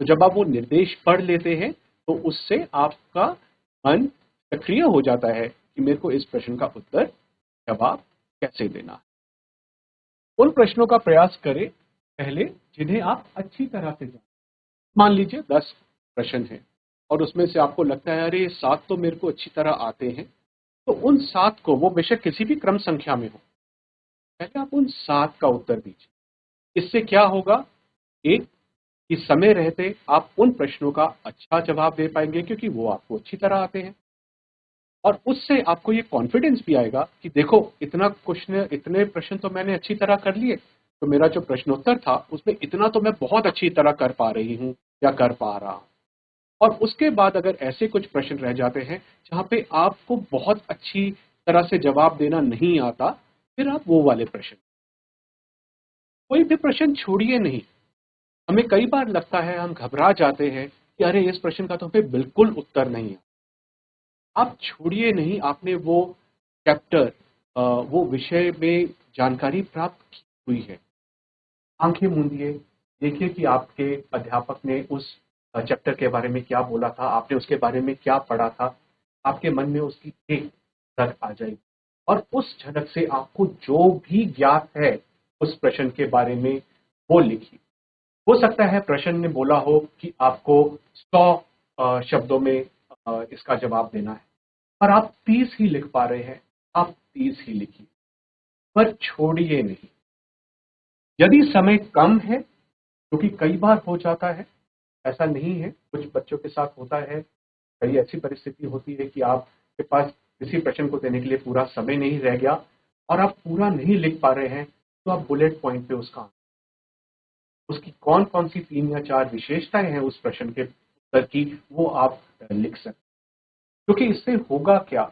तो जब आप वो निर्देश पढ़ लेते हैं तो उससे आपका मन सक्रिय हो जाता है कि मेरे को इस प्रश्न का उत्तर, जवाब कैसे देना है। उन प्रश्नों का प्रयास करें पहले जिन्हें आप अच्छी तरह से जानें। मान लीजिए 10 प्रश्न हैं और उसमें से आपको लगता है अरे ये 7 तो मेरे को अच्छी तरह आते हैं, तो उन 7 को, वो बेशक किसी भी क्रम संख्या में हो, पहले आप उन 7 का उत्तर दीजिए। इससे क्या होगा, एक, कि समय रहते आप उन प्रश्नों का अच्छा जवाब दे पाएंगे क्योंकि वो आपको अच्छी तरह आते हैं, और उससे आपको ये कॉन्फिडेंस भी आएगा कि देखो इतने प्रश्न तो मैंने अच्छी तरह कर लिए, तो मेरा जो प्रश्नोत्तर था उसमें इतना तो मैं बहुत अच्छी तरह कर पा रही हूँ या कर पा रहा हूँ। और उसके बाद अगर ऐसे कुछ प्रश्न रह जाते हैं जहाँ पे आपको बहुत अच्छी तरह से जवाब देना नहीं आता, फिर आप वो वाले प्रश्न, कोई भी प्रश्न छोड़िए नहीं। हमें कई बार लगता है, हम घबरा जाते हैं कि अरे इस प्रश्न का तो हमें बिल्कुल उत्तर नहीं है। आप छोड़िए नहीं, आपने वो चैप्टर, वो विषय में जानकारी प्राप्त की हुई है, आंखें मूंदिए, देखिए कि आपके अध्यापक ने उस चैप्टर के बारे में क्या बोला था, आपने उसके बारे में क्या पढ़ा था, आपके मन में उसकी एक झलक आ जाएगी और उस झलक से आपको जो भी ज्ञात है उस प्रश्न के बारे में वो लिखिए। हो सकता है प्रश्न ने बोला हो कि आपको 100 शब्दों में इसका जवाब देना है, पर आप 30 ही लिख पा रहे हैं, आप 30 ही लिखिए, पर छोड़िए नहीं। यदि समय कम है, क्योंकि कई बार हो जाता है, ऐसा नहीं है, कुछ बच्चों के साथ होता है, कई ऐसी परिस्थिति होती है कि आपके पास किसी प्रश्न को देने के लिए पूरा समय नहीं रह गया और आप पूरा नहीं लिख पा रहे हैं, तो आप बुलेट पॉइंट पे उसकी कौन कौन सी 3 या 4 विशेषताएं हैं उस प्रश्न के उत्तर की, वो आप लिख सकते हैं। क्योंकि इससे होगा क्या,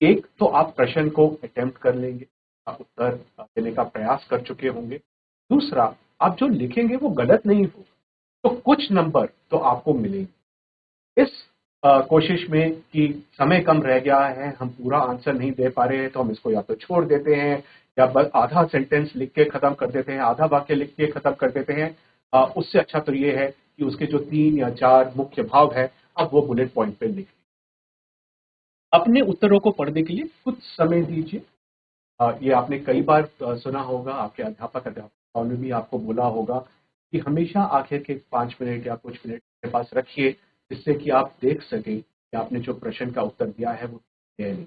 एक तो आप प्रश्न को अटेम्प्ट कर लेंगे, आप उत्तर देने का प्रयास कर चुके होंगे। दूसरा, आप जो लिखेंगे वो गलत नहीं होगा, तो कुछ नंबर तो आपको मिलेंगे। इस कोशिश में कि समय कम रह गया है, हम पूरा आंसर नहीं दे पा रहे हैं, तो हम इसको या तो छोड़ देते हैं या बस आधा सेंटेंस लिख के खत्म कर देते हैं, आधा वाक्य लिख के खत्म कर देते हैं। उससे अच्छा तो ये है कि उसके जो 3 या 4 मुख्य भाव है, आप वो बुलेट पॉइंट पे लिख। अपने उत्तरों को पढ़ने के लिए कुछ समय दीजिए। ये आपने कई बार सुना होगा, आपके अध्यापकों ने भी आपको बोला होगा कि हमेशा आखिर के 5 मिनट या कुछ मिनट अपने पास रखिए, जिससे कि आप देख सकें कि आपने जो प्रश्न का उत्तर दिया है वो है नहीं।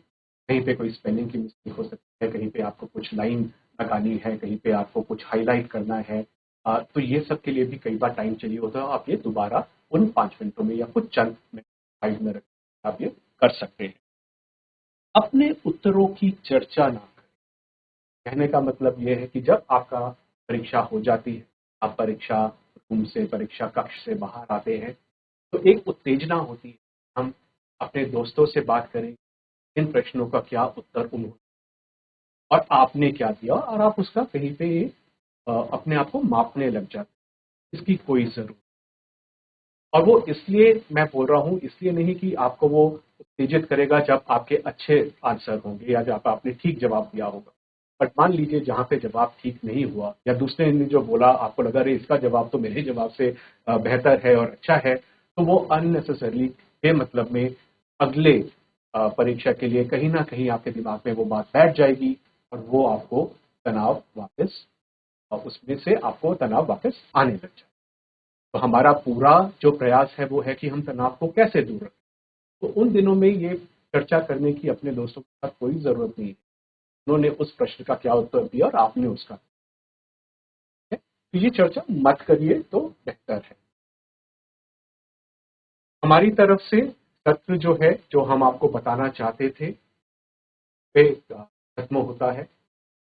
कहीं पे कोई स्पेलिंग की मिस्टेक हो सकती है, कहीं पे आपको कुछ लाइन लगानी है, कहीं पे आपको कुछ हाईलाइट करना है। तो ये सब के लिए भी कई बार टाइम चाहिए होता है। आप ये दोबारा उन 5 मिनटों में या कुछ चंद मिनट साइड में रख आप ये कर सकते हैं। अपने उत्तरों की चर्चा ना करें। कहने का मतलब ये है कि जब आपका परीक्षा हो जाती है, आप परीक्षा रूम से, परीक्षा कक्ष से बाहर आते हैं, तो एक उत्तेजना होती है, हम अपने दोस्तों से बात करें इन प्रश्नों का क्या उत्तर उन्होंने, और आपने क्या दिया और आप उसका कहीं पे अपने आप को मापने लग जाते, इसकी कोई जरूरत। और वो इसलिए मैं बोल रहा हूँ, इसलिए नहीं कि आपको वो उत्तेजित करेगा जब आपके अच्छे आंसर होंगे या जब आपने ठीक जवाब दिया होगा। बट मान लीजिए जहाँ पे जवाब ठीक नहीं हुआ या दूसरे ने जो बोला आपको लगा अरे इसका जवाब तो मेरे जवाब से बेहतर है और अच्छा है, तो वो अननेसेसरली बेमतलब में अगले परीक्षा के लिए कहीं ना कहीं आपके दिमाग में वो बात बैठ जाएगी और वो आपको तनाव वापस, उसमें से आपको तनाव वापस आने लग जाए। तो हमारा पूरा जो प्रयास है वो है कि हम तनाव को कैसे दूर रखें। तो उन दिनों में ये चर्चा करने की अपने दोस्तों के साथ कोई ज़रूरत नहीं है, उन्होंने उस प्रश्न का क्या उत्तर दिया और आपने उसका, तो ये चर्चा मत करिए तो बेहतर है। हमारी तरफ से सत्र जो है, जो हम आपको बताना चाहते थे, वे खत्म होता है।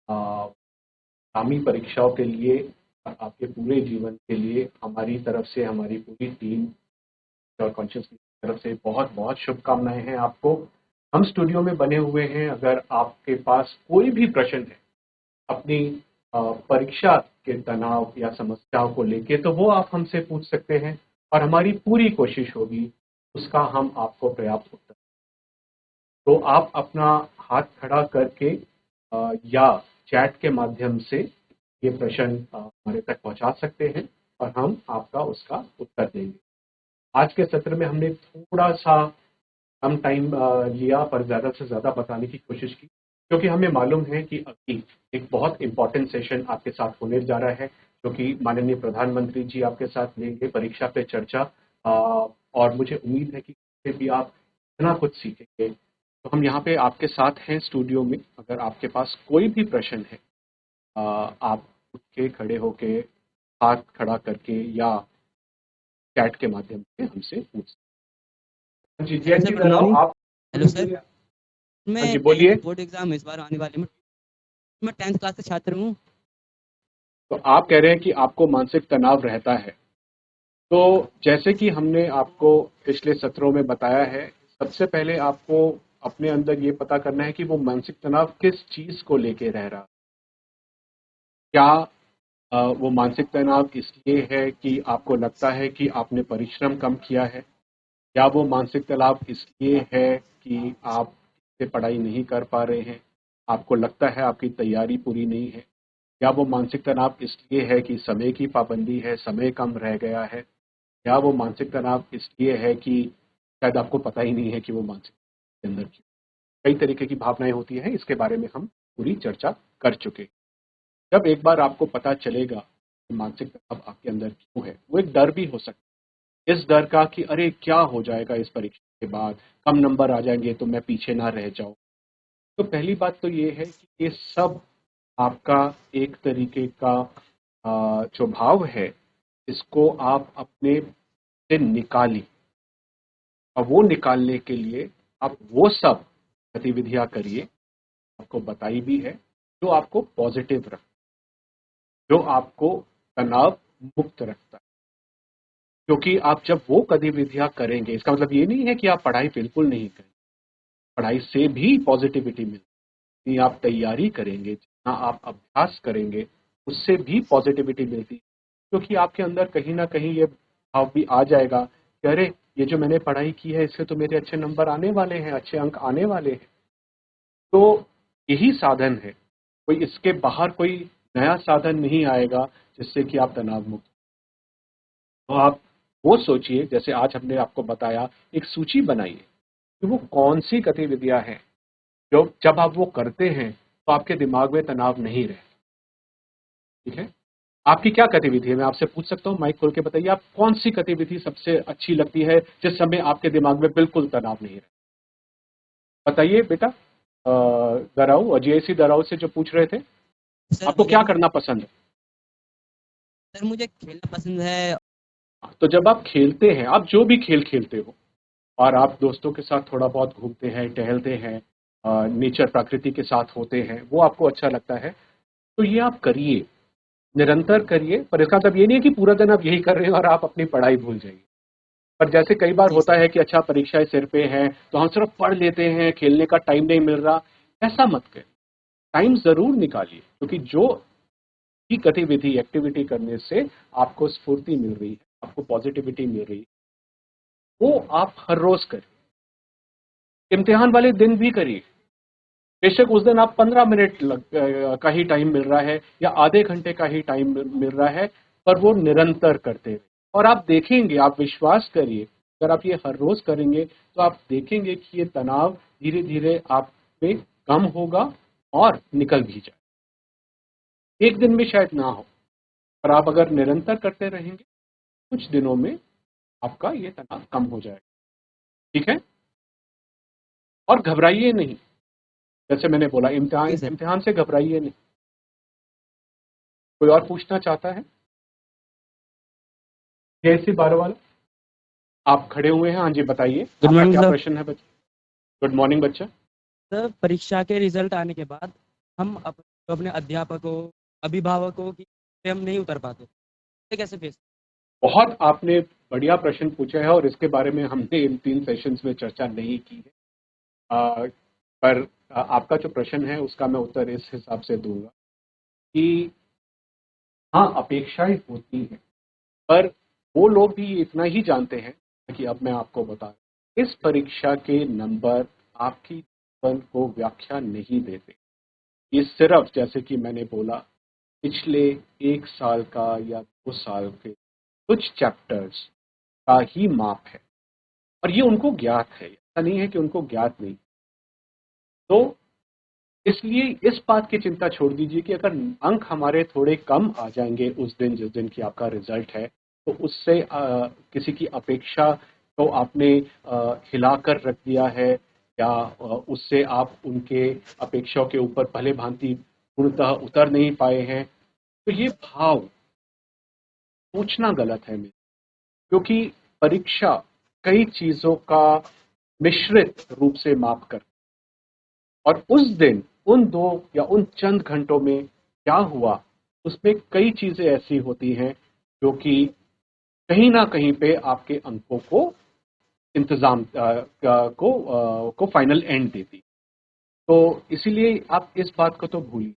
आगामी परीक्षाओं के लिए और आपके पूरे जीवन के लिए हमारी तरफ से, हमारी पूरी टीम और कॉन्शियस की तरफ से बहुत बहुत शुभकामनाएं हैं आपको। हम स्टूडियो में बने हुए हैं, अगर आपके पास कोई भी प्रश्न है अपनी परीक्षा के तनाव या समस्याओं को लेके, तो वो आप हमसे पूछ सकते हैं और हमारी पूरी कोशिश होगी उसका हम आपको पर्याप्त उत्तर। तो आप अपना हाथ खड़ा करके या चैट के माध्यम से ये प्रश्न हमारे तक पहुंचा सकते हैं और हम आपका उसका उत्तर देंगे। आज के सत्र में हमने थोड़ा सा कम टाइम लिया, पर ज़्यादा से ज़्यादा बताने की कोशिश की, क्योंकि हमें मालूम है कि अभी एक बहुत इम्पोर्टेंट सेशन आपके साथ होने जा रहा है, जो कि माननीय प्रधानमंत्री जी आपके साथ लेंगे, परीक्षा पे चर्चा। और मुझे उम्मीद है कि इससे भी आप इतना कुछ सीखेंगे। तो हम यहाँ पे आपके साथ हैं स्टूडियो में, अगर आपके पास कोई भी प्रश्न है, आप उठ के खड़े होके हाथ खड़ा करके या चैट के माध्यम से हमसे पूछ सकते हैं। जी हेलो सर, गुड मॉर्निंग। आप हेलो सर, हाँ मैं जी बोलिए। 10th बोर्ड एग्जाम इस बार आने वाले, मैं 10th क्लास का छात्र हूँ। तो आप कह रहे हैं कि आपको मानसिक तनाव रहता है। तो जैसे कि हमने आपको पिछले सत्रों में बताया है, सबसे पहले आपको अपने अंदर ये पता करना है कि वो मानसिक तनाव किस चीज़ को लेके रह रहा है। क्या वो मानसिक तनाव इसलिए है कि आपको लगता है कि आपने परिश्रम कम किया है, या वो मानसिक तनाव इसलिए है कि आप से पढ़ाई नहीं कर पा रहे हैं, आपको लगता है आपकी तैयारी पूरी नहीं है, या वो मानसिक तनाव इसलिए है कि समय की पाबंदी है, समय कम रह गया है, या वो मानसिक तनाव इसलिए है कि शायद आपको पता ही नहीं है कि वो मानसिक के अंदर क्यों। कई तरीके की भावनाएं होती हैं, इसके बारे में हम पूरी चर्चा कर चुके। जब एक बार आपको पता चलेगा कि मानसिक तनाव आपके अंदर क्यों है, वो एक डर भी हो सकता है, इस डर का कि अरे क्या हो जाएगा इस परीक्षा के बाद, कम नंबर आ जाएंगे तो मैं पीछे ना रह जाऊं। तो पहली बात तो ये है कि ये सब आपका एक तरीके का जो भाव है, इसको आप अपने से निकालिए। और वो निकालने के लिए आप वो सब गतिविधियां करिए, आपको बताई भी है, जो आपको पॉजिटिव रखता है, जो आपको तनाव मुक्त रखता है। क्योंकि आप जब वो गतिविधियां करेंगे, इसका मतलब ये नहीं है कि आप पढ़ाई बिल्कुल नहीं करें, पढ़ाई से भी पॉजिटिविटी मिलती है। आप तैयारी करेंगे, जितना आप अभ्यास करेंगे, उससे भी पॉजिटिविटी मिलती है, क्योंकि आपके अंदर कहीं ना कहीं ये भाव भी आ जाएगा कि अरे ये जो मैंने पढ़ाई की है इससे तो मेरे अच्छे नंबर आने वाले हैं, अच्छे अंक आने वाले हैं। तो यही साधन है, कोई इसके बाहर कोई नया साधन नहीं आएगा जिससे कि आप तनाव मुक्त। तो आप वो सोचिए, जैसे आज हमने आपको बताया, एक सूची बनाइए कि वो कौन सी गतिविधियां हैं जो जब आप वो करते हैं तो आपके दिमाग में तनाव नहीं रहे। ठीक है, आपकी क्या गतिविधि है, मैं आपसे पूछ सकता हूँ, माइक खोल के बताइए, आप कौन सी गतिविधि सबसे अच्छी लगती है जिस समय आपके दिमाग में बिल्कुल तनाव नहीं रहे। बताइए बेटा। दराऊ और जीआईसी दराऊ से जो पूछ रहे थे, सर आपको क्या मुझे करना पसंद है? सर मुझे खेलना पसंद है। तो जब आप खेलते हैं, आप जो भी खेल खेलते हो और आप दोस्तों के साथ थोड़ा बहुत घूमते हैं, टहलते हैं, नेचर प्रकृति के साथ होते हैं, वो आपको अच्छा लगता है, तो ये आप करिए, निरंतर करिए। पर इसका मतलब ये नहीं है कि पूरा दिन आप यही कर रहे हैं और आप अपनी पढ़ाई भूल जाइए। पर जैसे कई बार जी होता सर। है कि अच्छा परीक्षाएं सिर पे हैं तो हम सिर्फ पढ़ लेते हैं, खेलने का टाइम नहीं मिल रहा, ऐसा मत करें। टाइम ज़रूर निकालिए, क्योंकि जो भी गतिविधि एक्टिविटी करने से आपको स्फूर्ति मिल रही है, आपको पॉजिटिविटी मिल रही है, वो आप हर रोज करिए। इम्तिहान वाले दिन भी करिए। बेशक उस दिन आप 15 मिनट का ही टाइम मिल रहा है या आधे घंटे का ही टाइम मिल रहा है, पर वो निरंतर करते रहे और आप देखेंगे, आप विश्वास करिए, अगर आप ये हर रोज करेंगे तो आप देखेंगे कि ये तनाव धीरे धीरे आप पे कम होगा और निकल भी जाए। एक दिन में शायद ना हो, पर आप अगर निरंतर करते रहेंगे, कुछ दिनों में आपका ये तनाव कम हो जाएगा। ठीक है? और घबराइए नहीं, जैसे मैंने बोला, जी सर। इम्तिहान से घबराइए नहीं। कोई और पूछना चाहता है? कैसी 12 वाला? आप खड़े हुए हैं, हाँ जी, बताइए गुड आपका मॉर्निंग क्या सर। प्रश्न है बच्चा? गुड मॉर्निंग बच्चा। सर, परीक्षा के रिजल्ट आने के बाद हम अपने अध्यापकों, अभिभावकों की पे हम नहीं उतर पाते, ये कैसे फेस? बहुत आपने बढ़िया प्रश्न पूछा है और इसके बारे में हमने इन 3 सेशंस में चर्चा नहीं की है। पर आपका जो प्रश्न है उसका मैं उत्तर इस हिसाब से दूंगा कि हाँ, अपेक्षाएं होती हैं, पर वो लोग भी इतना ही जानते हैं कि अब मैं आपको बता रहा हूं, इस परीक्षा के नंबर आपकी जीवन को व्याख्या नहीं देते। ये सिर्फ, जैसे कि मैंने बोला, पिछले 1 साल का या 2 साल के कुछ चैप्टर्स का ही माप है और ये उनको ज्ञात है, ऐसा नहीं है कि उनको ज्ञात नहीं। तो इसलिए इस बात की चिंता छोड़ दीजिए कि अगर अंक हमारे थोड़े कम आ जाएंगे उस दिन जिस दिन की आपका रिजल्ट है, तो उससे किसी की अपेक्षा को आपने हिलाकर रख दिया है या उससे आप उनके अपेक्षाओं के ऊपर भले भांति पूर्णतः उतर नहीं पाए हैं, तो ये भाव सोचना गलत है मेरे, क्योंकि परीक्षा कई चीजों का मिश्रित रूप से माप कर, और उस दिन उन 2 या उन चंद घंटों में क्या हुआ, उसमें कई चीजें ऐसी होती हैं जो कि कहीं ना कहीं पे आपके अंकों को इंतजाम को फाइनल एंड देती। तो इसीलिए आप इस बात को तो भूलिए।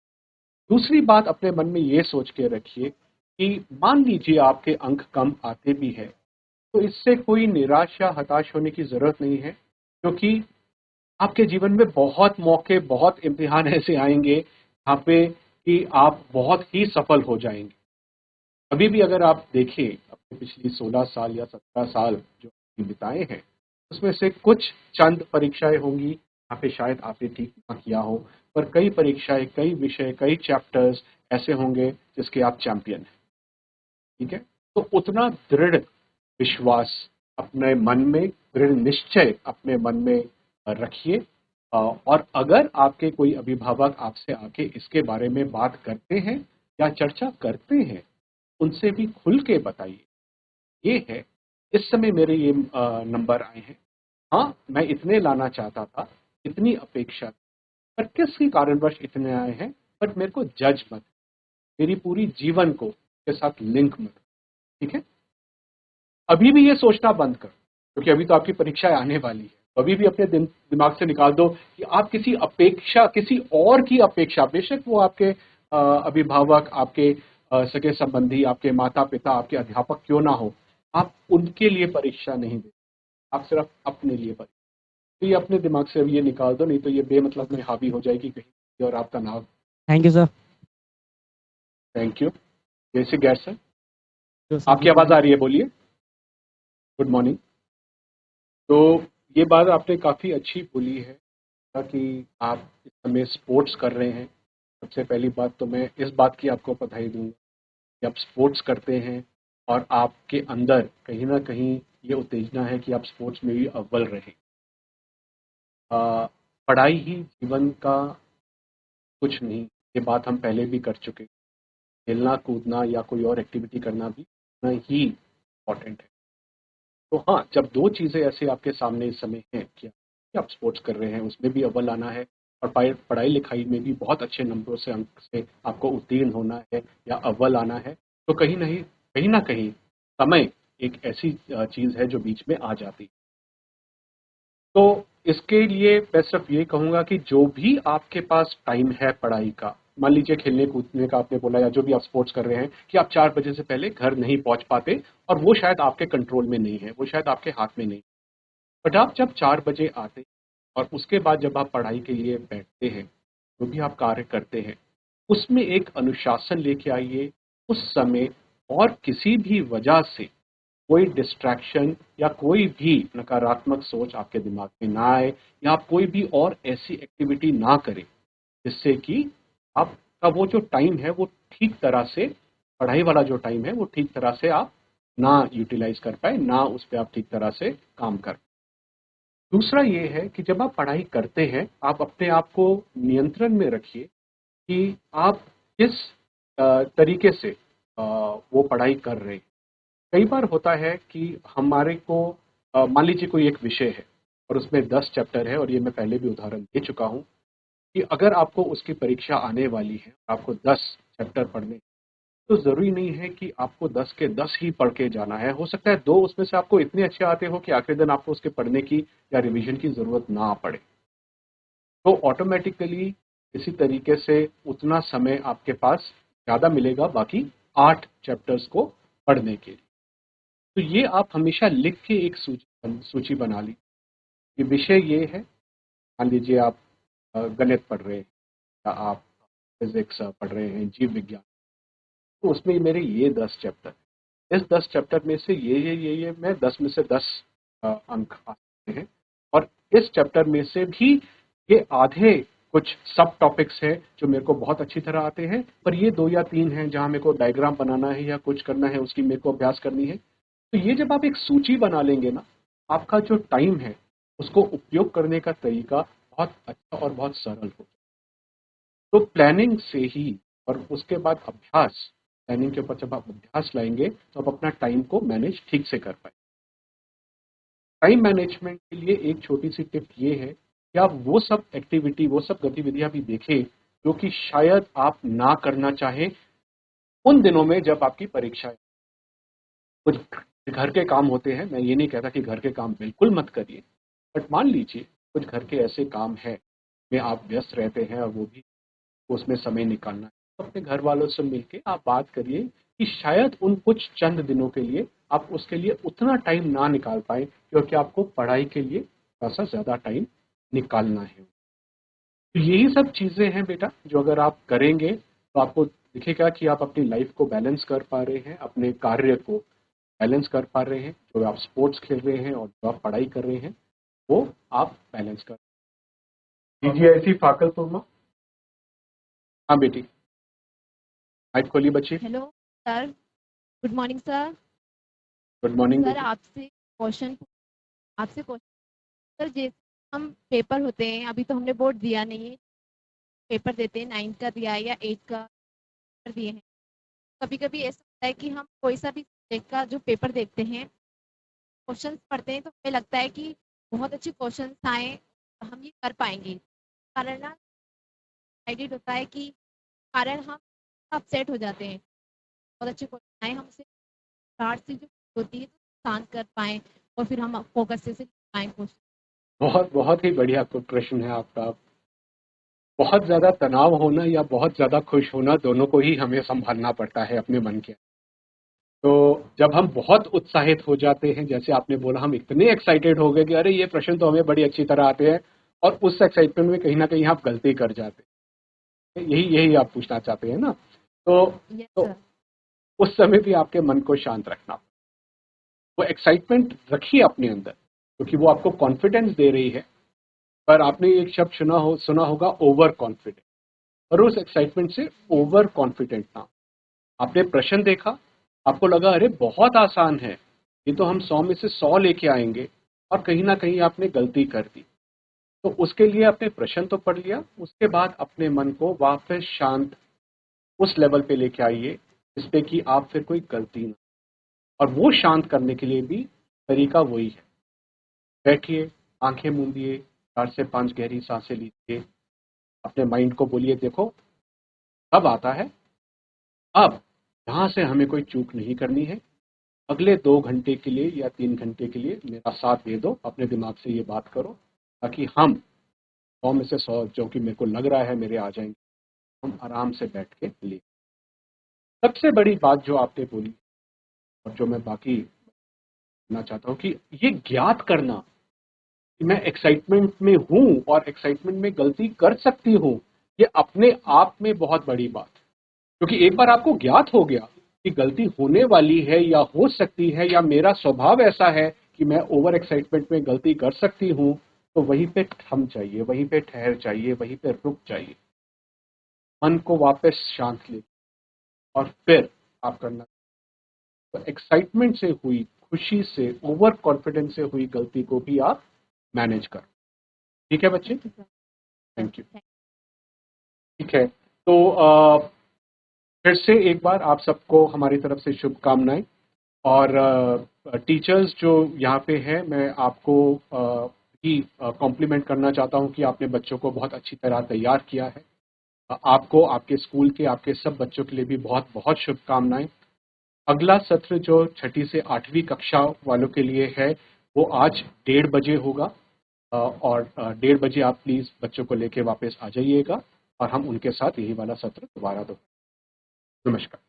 दूसरी बात, अपने मन में ये सोच के रखिए कि मान लीजिए आपके अंक कम आते भी है, तो इससे कोई निराश या हताश होने की जरूरत नहीं है, क्योंकि आपके जीवन में बहुत मौके, बहुत इम्तिहान ऐसे आएंगे जहाँ पे कि आप बहुत ही सफल हो जाएंगे। अभी भी अगर आप देखें अपने पिछली 16 साल या 17 साल जो आपने बिताए हैं, उसमें से कुछ चंद परीक्षाएं होंगी जहाँ पे शायद आपने ठीक ना किया हो, पर कई परीक्षाएं, कई विषय, कई चैप्टर्स ऐसे होंगे जिसके आप चैंपियन हैं। ठीक है? तो उतना दृढ़ विश्वास अपने मन में, दृढ़ निश्चय अपने मन में रखिए। और अगर आपके कोई अभिभावक आपसे आके इसके बारे में बात करते हैं या चर्चा करते हैं, उनसे भी खुल के बताइए। ये है, इस समय मेरे ये नंबर आए हैं, हाँ मैं इतने लाना चाहता था, इतनी अपेक्षा थी, पर किसी कारणवश इतने आए हैं, बट मेरे को जज मत, मेरी पूरी जीवन को के साथ लिंक मत। ठीक है? अभी भी ये सोचना बंद कर, क्योंकि अभी तो आपकी परीक्षाएं आने वाली है, तो अभी भी अपने दिमाग से निकाल दो कि आप किसी अपेक्षा, किसी और की अपेक्षा, बेशक वो आपके अभिभावक, आपके सगे संबंधी, आपके माता पिता, आपके अध्यापक क्यों ना हो, आप उनके लिए परीक्षा नहीं दे, आप सिर्फ अपने लिए परीक्षा। तो ये अपने दिमाग से अभी ये निकाल दो, नहीं तो ये बेमतलब में हावी हो जाएगी कहीं और आपका नाम। Thank you sir. Thank you. जैसे गैर सर, जो सर आपकी आवाज आ रही है, बोलिए। Good morning. तो ये बात आपने काफ़ी अच्छी बोली है कि आप इस समय स्पोर्ट्स कर रहे हैं। सबसे पहली बात तो मैं इस बात की आपको बधाई दूंगा कि आप स्पोर्ट्स करते हैं और आपके अंदर कहीं ना कहीं ये उत्तेजना है कि आप स्पोर्ट्स में भी अव्वल रहें। पढ़ाई ही जीवन का कुछ नहीं, ये बात हम पहले भी कर चुके। खेलना कूदना या कोई और एक्टिविटी करना भी उतना ही इम्पॉर्टेंट है। तो हाँ, जब 2 चीज़ें ऐसे आपके सामने इस समय हैं कि आप स्पोर्ट्स कर रहे हैं, उसमें भी अव्वल आना है और पढ़ाई लिखाई में भी बहुत अच्छे नंबरों से, अंक से आपको उत्तीर्ण होना है या अव्वल आना है, तो कहीं ना कहीं समय एक ऐसी चीज़ है जो बीच में आ जाती है। तो इसके लिए मैं सिर्फ ये कहूँगा कि जो भी आपके पास टाइम है पढ़ाई का, मान लीजिए खेलने कूदने का आपने बोला या जो भी आप स्पोर्ट्स कर रहे हैं कि आप 4 बजे से पहले घर नहीं पहुँच पाते और वो शायद आपके कंट्रोल में नहीं है, वो शायद आपके हाथ में नहीं है। बट आप जब 4 बजे आते और उसके बाद जब आप पढ़ाई के लिए बैठते हैं, जो भी आप कार्य करते हैं, उसमें एक अनुशासन लेके आइए। उस समय और किसी भी वजह से कोई डिस्ट्रैक्शन या कोई भी नकारात्मक सोच आपके दिमाग में ना आए या आप कोई भी और ऐसी एक्टिविटी ना करें जिससे कि आपका वो जो टाइम है वो ठीक तरह से, पढ़ाई वाला जो टाइम है वो ठीक तरह से आप ना यूटिलाइज कर पाए, ना उस पर आप ठीक तरह से काम कर। दूसरा ये है कि जब आप पढ़ाई करते हैं आप अपने आप को नियंत्रण में रखिए कि आप किस तरीके से वो पढ़ाई कर रहे हैं। कई बार होता है कि हमारे को मान लीजिए कोई एक विषय है और उसमें 10 चैप्टर है और ये मैं पहले भी उदाहरण दे चुका हूँ कि अगर आपको उसकी परीक्षा आने वाली है, आपको 10 चैप्टर पढ़ने, तो ज़रूरी नहीं है कि आपको 10 के 10 ही पढ़ के जाना है। हो सकता है 2 उसमें से आपको इतने अच्छे आते हो कि आखिरी दिन आपको उसके पढ़ने की या रिवीजन की ज़रूरत ना पड़े। तो ऑटोमेटिकली इसी तरीके से उतना समय आपके पास ज़्यादा मिलेगा बाकी 8 चैप्टर्स को पढ़ने के लिए। तो ये आप हमेशा लिख के एक सूची बना लीजिए कि विषय ये है। मान लीजिए आप गणित पढ़ रहे हैं या आप फिजिक्स पढ़ रहे हैं, जीव विज्ञान, तो उसमें मेरे ये 10 चैप्टर, इस 10 चैप्टर में से ये मैं 10 में से 10 अंक आ सकते हैं और इस चैप्टर में से भी ये आधे कुछ सब टॉपिक्स हैं जो मेरे को बहुत अच्छी तरह आते हैं, पर ये 2 या 3 हैं जहाँ मेरे को डायग्राम बनाना है या कुछ करना है, उसकी मेरे को अभ्यास करनी है। तो ये जब आप एक सूची बना लेंगे ना, आपका जो टाइम है उसको उपयोग करने का तरीका बहुत अच्छा और बहुत सरल हो। तो प्लानिंग से ही और उसके बाद अभ्यास, प्लानिंग के ऊपर जब आप अभ्यास लाएंगे तो आप अपना टाइम को मैनेज ठीक से कर पाएंगे। टाइम मैनेजमेंट के लिए एक छोटी सी टिप ये है कि आप वो सब एक्टिविटी, वो सब गतिविधियां भी देखें जो कि शायद आप ना करना चाहें उन दिनों में जब आपकी परीक्षा है। कुछ घर के काम होते हैं, मैं ये नहीं कहता कि घर के काम बिल्कुल मत करिए, बट मान लीजिए कुछ घर के ऐसे काम है में आप व्यस्त रहते हैं और वो भी उसमें समय निकालना है, तो अपने घर वालों से मिलके आप बात करिए कि शायद उन कुछ चंद दिनों के लिए आप उसके लिए उतना टाइम ना निकाल पाए क्योंकि आपको पढ़ाई के लिए थोड़ा सा ज़्यादा टाइम निकालना है। तो यही सब चीज़ें हैं बेटा जो अगर आप करेंगे तो आपको दिखेगा कि आप अपनी लाइफ को बैलेंस कर पा रहे हैं, अपने कार्य को बैलेंस कर पा रहे हैं, जो आप स्पोर्ट्स खेल रहे हैं और जो आप पढ़ाई कर रहे हैं वो आप बैलेंस कर दीजिए। ऐसी फाकल तुरमा। हाँ बेटी, माइक खोलिए बच्ची। Hello sir, good morning sir. Good morning sir बेटी। आपसे क्वेश्चन सर, जैसे हम पेपर होते हैं, अभी तो हमने बोर्ड दिया नहीं है, पेपर देते हैं, 9th का दिया है या 8th का पेपर दिए हैं। कभी कभी ऐसा होता है कि हम कोई सा भी सब्जेक्ट का जो पेपर देखते हैं, क्वेश्चंस पढ़ते हैं तो हमें लगता है कि बहुत अच्छे क्वेश्चंस आए, हम ये कर पाएंगे। कारण ना एक्साइटेड होता है कि कारण हम अपसेट हो जाते हैं, बहुत अच्छे क्वेश्चन आए, हमसे स्टार्ट से जो होती है तो शांत कर पाएँ और फिर हम फोकस से पाएँ क्वेश्चन। बहुत बहुत ही बढ़िया प्रश्न है आपका। बहुत ज़्यादा तनाव होना या बहुत ज़्यादा खुश होना दोनों को ही हमें संभालना पड़ता है अपने मन के। तो जब हम बहुत उत्साहित हो जाते हैं, जैसे आपने बोला, हम इतने एक्साइटेड हो गए कि अरे ये प्रश्न तो हमें बड़ी अच्छी तरह आते हैं और उस एक्साइटमेंट में कहीं ना कहीं आप गलती कर जाते हैं। यही यही आप पूछना चाहते हैं ना। तो, यस तो सर। उस समय भी आपके मन को शांत रखना, वो एक्साइटमेंट रखिए अपने अंदर क्योंकि वो आपको कॉन्फिडेंस दे रही है। पर आपने एक शब्द सुना होगा, ओवर कॉन्फिडेंट। और उस एक्साइटमेंट से ओवर कॉन्फिडेंट ना। आपने प्रश्न देखा, आपको लगा अरे बहुत आसान है, ये तो हम 100 में से 100 लेके आएंगे, और कहीं ना कहीं आपने गलती कर दी। तो उसके लिए आपने प्रश्न तो पढ़ लिया, उसके बाद अपने मन को वापस शांत उस लेवल पे लेके आइए जिसपे कि आप फिर कोई गलती ना। और वो शांत करने के लिए भी तरीका वही है, बैठिए, आंखें मूंदिए, 4 से 5 गहरी सांसें लीजिए, अपने माइंड को बोलिए देखो अब आता है, अब यहाँ से हमें कोई चूक नहीं करनी है, अगले 2 घंटे के लिए या 3 घंटे के लिए मेरा साथ दे दो, अपने दिमाग से ये बात करो, ताकि हम 100 में से 100 जो कि मेरे को लग रहा है मेरे आ जाएंगे, हम आराम से बैठ के लिए। सबसे बड़ी बात जो आपने बोली और जो मैं बाकी कहना चाहता हूँ कि ये ज्ञात करना कि मैं एक्साइटमेंट में हूँ और एक्साइटमेंट में गलती कर सकती हूँ, ये अपने आप में बहुत बड़ी बात है। क्योंकि एक बार आपको ज्ञात हो गया कि गलती होने वाली है या हो सकती है या मेरा स्वभाव ऐसा है कि मैं ओवर एक्साइटमेंट में गलती कर सकती हूँ, तो वहीं पे थम जाइए, वहीं पे ठहर जाइए, वहीं पे रुक जाइए, मन को वापस शांत ले और फिर आप करना। तो एक्साइटमेंट से हुई, खुशी से, ओवर कॉन्फिडेंस से हुई गलती को भी आप मैनेज करो। ठीक है बच्चे? Thank you. ठीक है, तो फिर से एक बार आप सबको हमारी तरफ से शुभकामनाएं। और टीचर्स जो यहाँ पे हैं, मैं आपको भी कॉम्प्लीमेंट करना चाहता हूँ कि आपने बच्चों को बहुत अच्छी तरह तैयार किया है। आपको, आपके स्कूल के, आपके सब बच्चों के लिए भी बहुत बहुत शुभकामनाएं। अगला सत्र जो 6ठी से 8वीं कक्षा वालों के लिए है, वो आज 1:30 बजे होगा। और 1:30 बजे आप प्लीज़ बच्चों को लेके वापस आ जाइएगा और हम उनके साथ यही वाला सत्र दोबारा दो। नमस्कार।